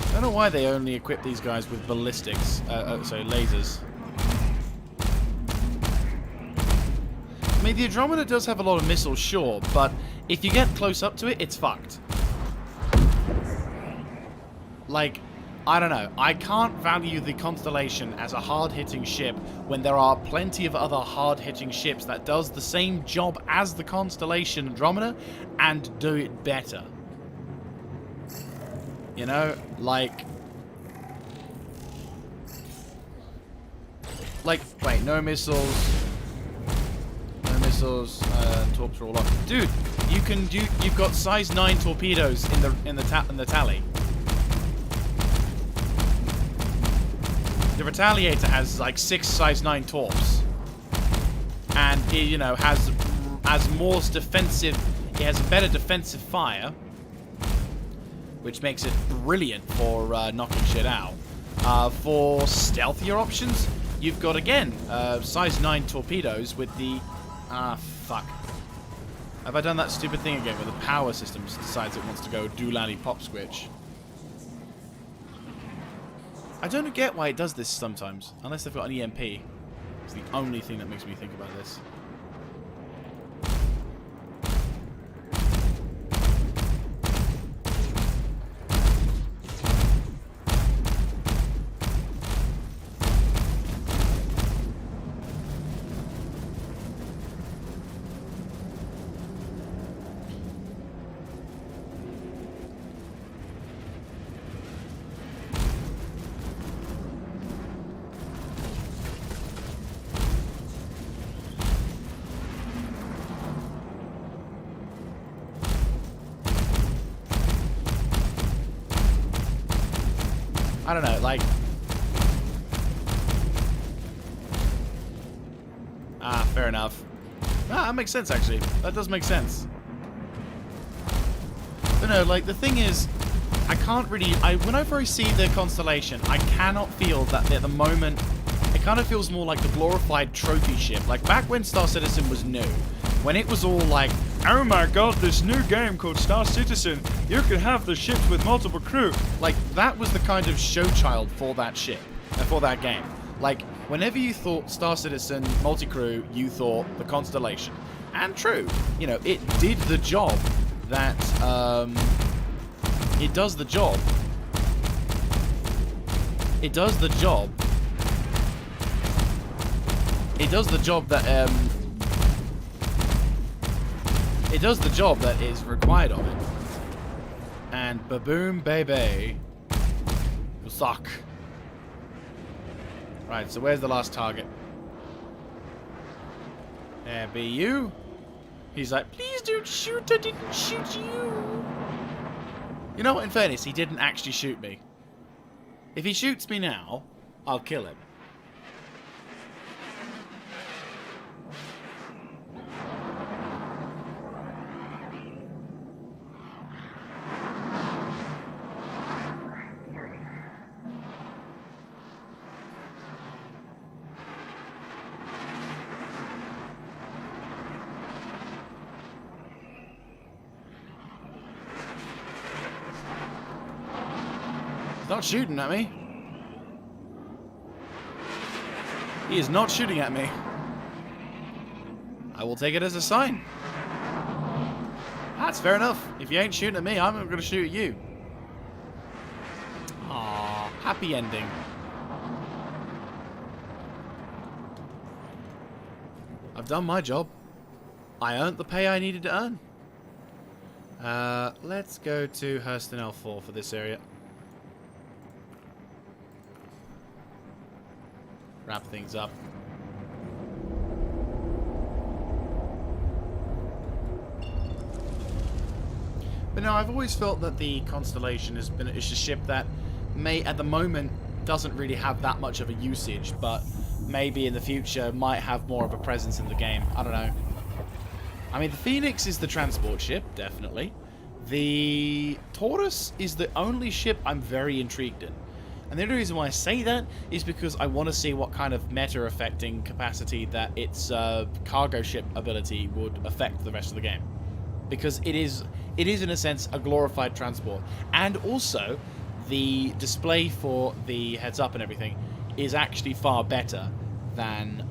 I don't know why they only equip these guys with ballistics. Sorry, lasers. I mean, the Andromeda does have a lot of missiles, sure, but if you get close up to it, it's fucked. Like, I don't know. I can't value the Constellation as a hard-hitting ship when there are plenty of other hard-hitting ships that does the same job as the Constellation Andromeda and do it better. You know, like, wait, no missiles. Missiles, torps are all up. Dude, you've got size 9 torpedoes in the tally. The Retaliator has like 6 size 9 torps, and it, you know, has more defensive. It has a better defensive fire, which makes it brilliant for knocking shit out. For stealthier options, you've got again size 9 torpedoes with the fuck. Have I done that stupid thing again where the power system decides it wants to go doolally pop squitch? I don't get why it does this sometimes, unless they've got an EMP. It's the only thing that makes me think about this. I don't know, like... fair enough. That makes sense, actually. That does make sense. But no, like, the thing is, I can't really... whenever I see the Constellation, I cannot feel that at the moment... It kind of feels more like the glorified trophy ship. Like, back when Star Citizen was new, when it was all like, oh my god, this new game called Star Citizen, you can have the ships with multiple crew. Like, that was the kind of show child for that ship, for that game. Like, whenever you thought Star Citizen multi-crew, you thought the Constellation. And true, you know, it did the job that, it does the job. It does the job. It does the job that, it does the job that is required of it. And ba-boom, baby. You suck. Right, so where's the last target? There be you. He's like, please don't shoot, I didn't shoot you. You know what, in fairness, he didn't actually shoot me. If he shoots me now, I'll kill him. Not shooting at me. He is not shooting at me. I will take it as a sign. That's fair enough. If you ain't shooting at me, I'm not going to shoot at you. Aww, happy ending. I've done my job. I earned the pay I needed to earn. Let's go to Hurston L4 for this area. Wrap things up. But no, I've always felt that the Constellation is a ship that may, at the moment, doesn't really have that much of a usage, but maybe in the future might have more of a presence in the game. I don't know. I mean, the Phoenix is the transport ship, definitely. The Taurus is the only ship I'm very intrigued in. And the only reason why I say that is because I want to see what kind of meta-affecting capacity that its cargo ship ability would affect the rest of the game. Because it is in a sense a glorified transport. And also, the display for the heads-up and everything is actually far better than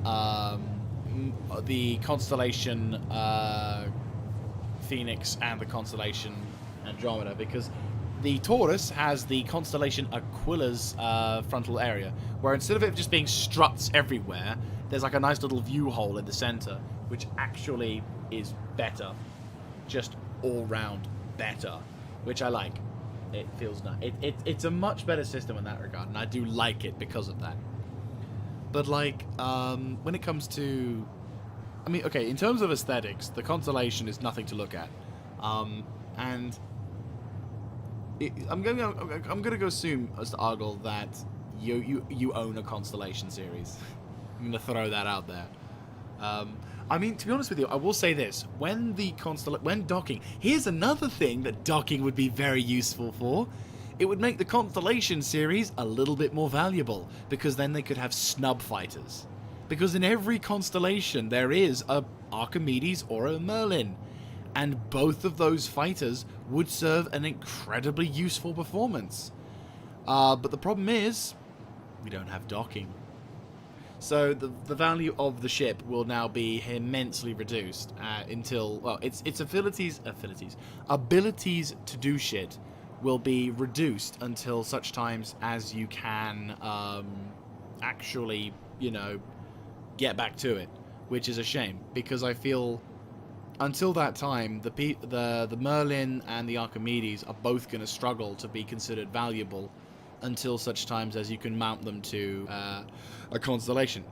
the Constellation Phoenix and the Constellation Andromeda, because the Taurus has the Constellation Aquila's frontal area, where instead of it just being struts everywhere, there's like a nice little view hole in the center, which actually is better. Just all round better, which I like. It feels nice. It's a much better system in that regard, and I do like it because of that. But like, when it comes to, I mean, okay, in terms of aesthetics, the Constellation is nothing to look at, and I'm gonna go assume as to Argyle that you own a Constellation series. I'm gonna throw that out there. I mean, to be honest with you, I will say this: when docking, here's another thing that docking would be very useful for. It would make the Constellation series a little bit more valuable, because then they could have snub fighters. Because in every Constellation there is a Archimedes or a Merlin, and both of those fighters would serve an incredibly useful performance. But the problem is, we don't have docking. So the value of the ship will now be immensely reduced until, well, its abilities to do shit will be reduced until such times as you can actually, you know, get back to it, which is a shame, because I feel until that time the Merlin and the Archimedes are both going to struggle to be considered valuable until such times as you can mount them to a Constellation.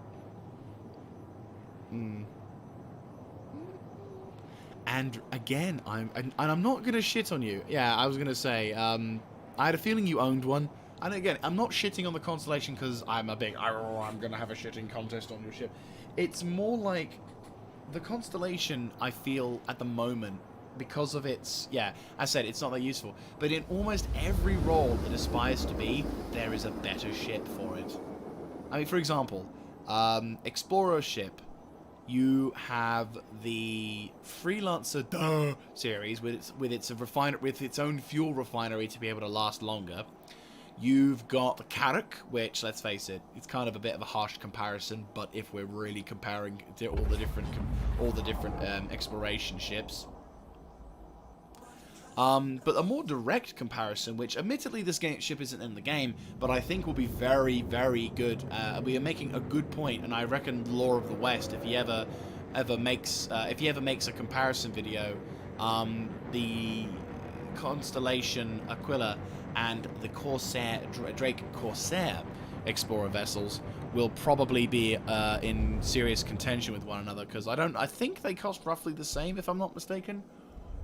And again, I'm not gonna shit on you. Yeah, I was gonna say, I had a feeling you owned one. And again, I'm not shitting on the Constellation because I'm gonna have a shitting contest on your ship. It's more like the Constellation, I feel at the moment, because of its, yeah, I said it's not that useful, but in almost every role it aspires to be, there is a better ship for it. I mean, for example, Explorer ship, you have the Freelancer series with its own fuel refinery to be able to last longer. You've got the Carrack, which, let's face it, it's kind of a bit of a harsh comparison, but if we're really comparing to all the different exploration ships. But a more direct comparison, which admittedly this ship isn't in the game, but I think will be very, very good. We are making a good point, and I reckon Lore of the West, if he ever ever makes a comparison video, the Constellation Aquila and the Corsair Drake Corsair Explorer vessels will probably be in serious contention with one another, because I think they cost roughly the same, if I'm not mistaken.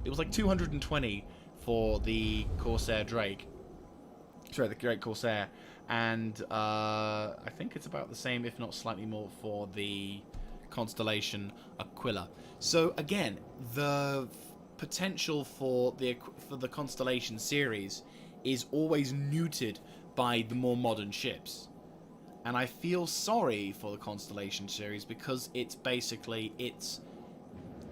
It was like 220 for the Corsair Drake. Sorry, the Great Corsair, and I think it's about the same, if not slightly more, for the Constellation Aquila. So again, the potential for the Constellation series is always neutered by the more modern ships, and I feel sorry for the Constellation series, because it's basically it's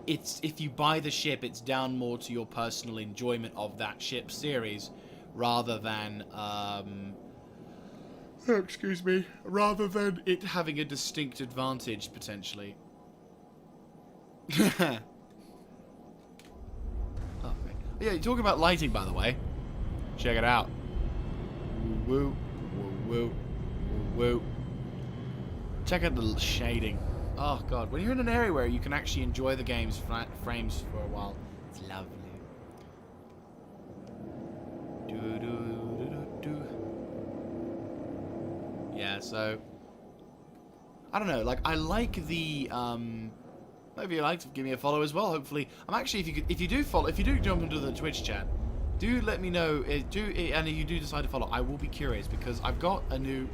if you buy the ship, it's down more to your personal enjoyment of that ship series rather than rather than it having a distinct advantage potentially. Oh, okay. Yeah, you're talking about lighting, by the way. Check it out. Woo, woo, woo, woo, woo. Check out the shading. Oh god, when you're in an area where you can actually enjoy the game's frames for a while, it's lovely. Do, do, do, do, do. Yeah, so I don't know, like, I like the maybe you'd like to give me a follow as well. Hopefully, I'm actually, if you do jump into the Twitch chat, do let me know. And if you do decide to follow, I will be curious, because I've got a new.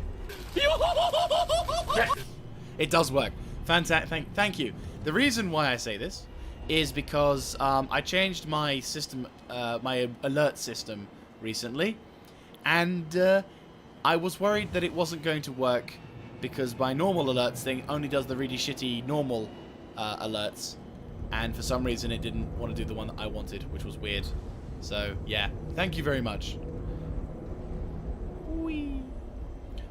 It does work. Fantastic. Thank you. The reason why I say this is because I changed my system, my alert system recently, and I was worried that it wasn't going to work, because my normal alerts thing only does the really shitty normal alerts, and for some reason it didn't want to do the one that I wanted, which was weird. So yeah, thank you very much. Whee.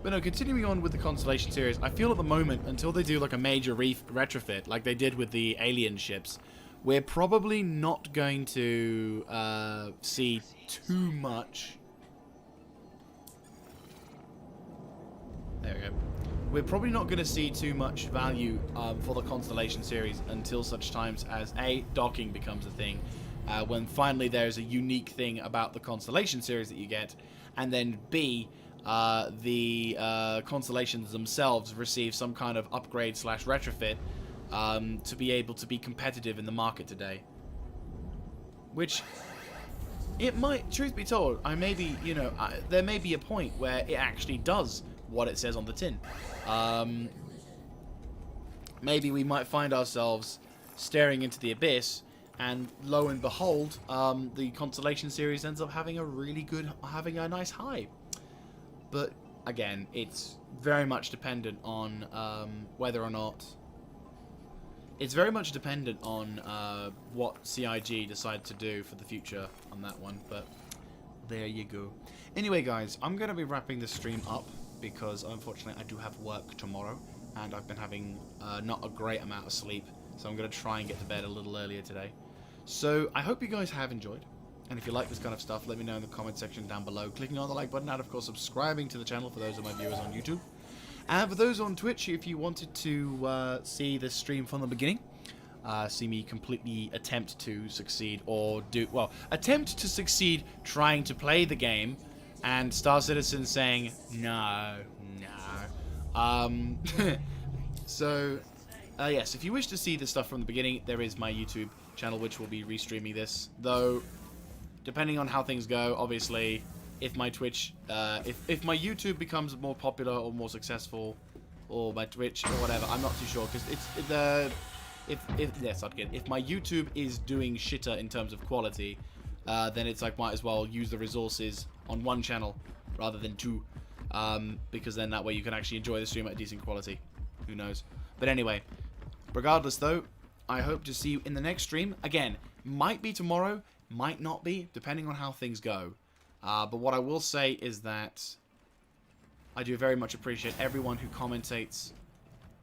But no, continuing on with the Constellation series, I feel at the moment, until they do like a major retrofit like they did with the alien ships, we're probably not going to see too much. There we go. We're probably not going to see too much value for the Constellation series until such times as A, docking becomes a thing, when finally there's a unique thing about the Constellation series that you get, and then B, the Constellations themselves receive some kind of upgrade / retrofit to be able to be competitive in the market today. Which, it might, truth be told, there may be a point where it actually does what it says on the tin. Maybe we might find ourselves staring into the abyss, and lo and behold, the Constellation series ends up having a nice high. But again, it's very much dependent on whether or not. It's very much dependent on what CIG decide to do for the future on that one. But there you go. Anyway, guys, I'm going to be wrapping this stream up, because unfortunately I do have work tomorrow, and I've been having not a great amount of sleep, so I'm going to try and get to bed a little earlier today. So I hope you guys have enjoyed, and if you like this kind of stuff, let me know in the comment section down below, clicking on the like button, and of course subscribing to the channel for those of my viewers on YouTube. And for those on Twitch, if you wanted to see this stream from the beginning, see me completely attempt to succeed, or attempt to succeed trying to play the game, and Star Citizen saying, no. So, yes, if you wish to see this stuff from the beginning, there is my YouTube channel, which will be restreaming this. Though, depending on how things go, obviously, if my Twitch, if my YouTube becomes more popular or more successful, or my Twitch or whatever, I'm not too sure, because if my YouTube is doing shitter in terms of quality, then it's like, might as well use the resources on one channel rather than two, because then that way you can actually enjoy the stream at a decent quality. Who knows? But anyway, regardless though, I hope to see you in the next stream. Again, might be tomorrow, might not be, depending on how things go. But what I will say is that I do very much appreciate everyone who commentates,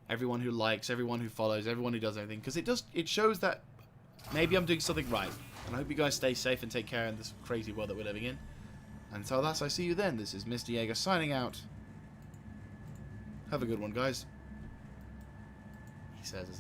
everyone who likes, everyone who follows, everyone who does everything, because it shows that maybe I'm doing something right. And I hope you guys stay safe and take care in this crazy world that we're living in. Until that, I see you then. This is Mr. Jaeger signing out. Have a good one, guys. He says as he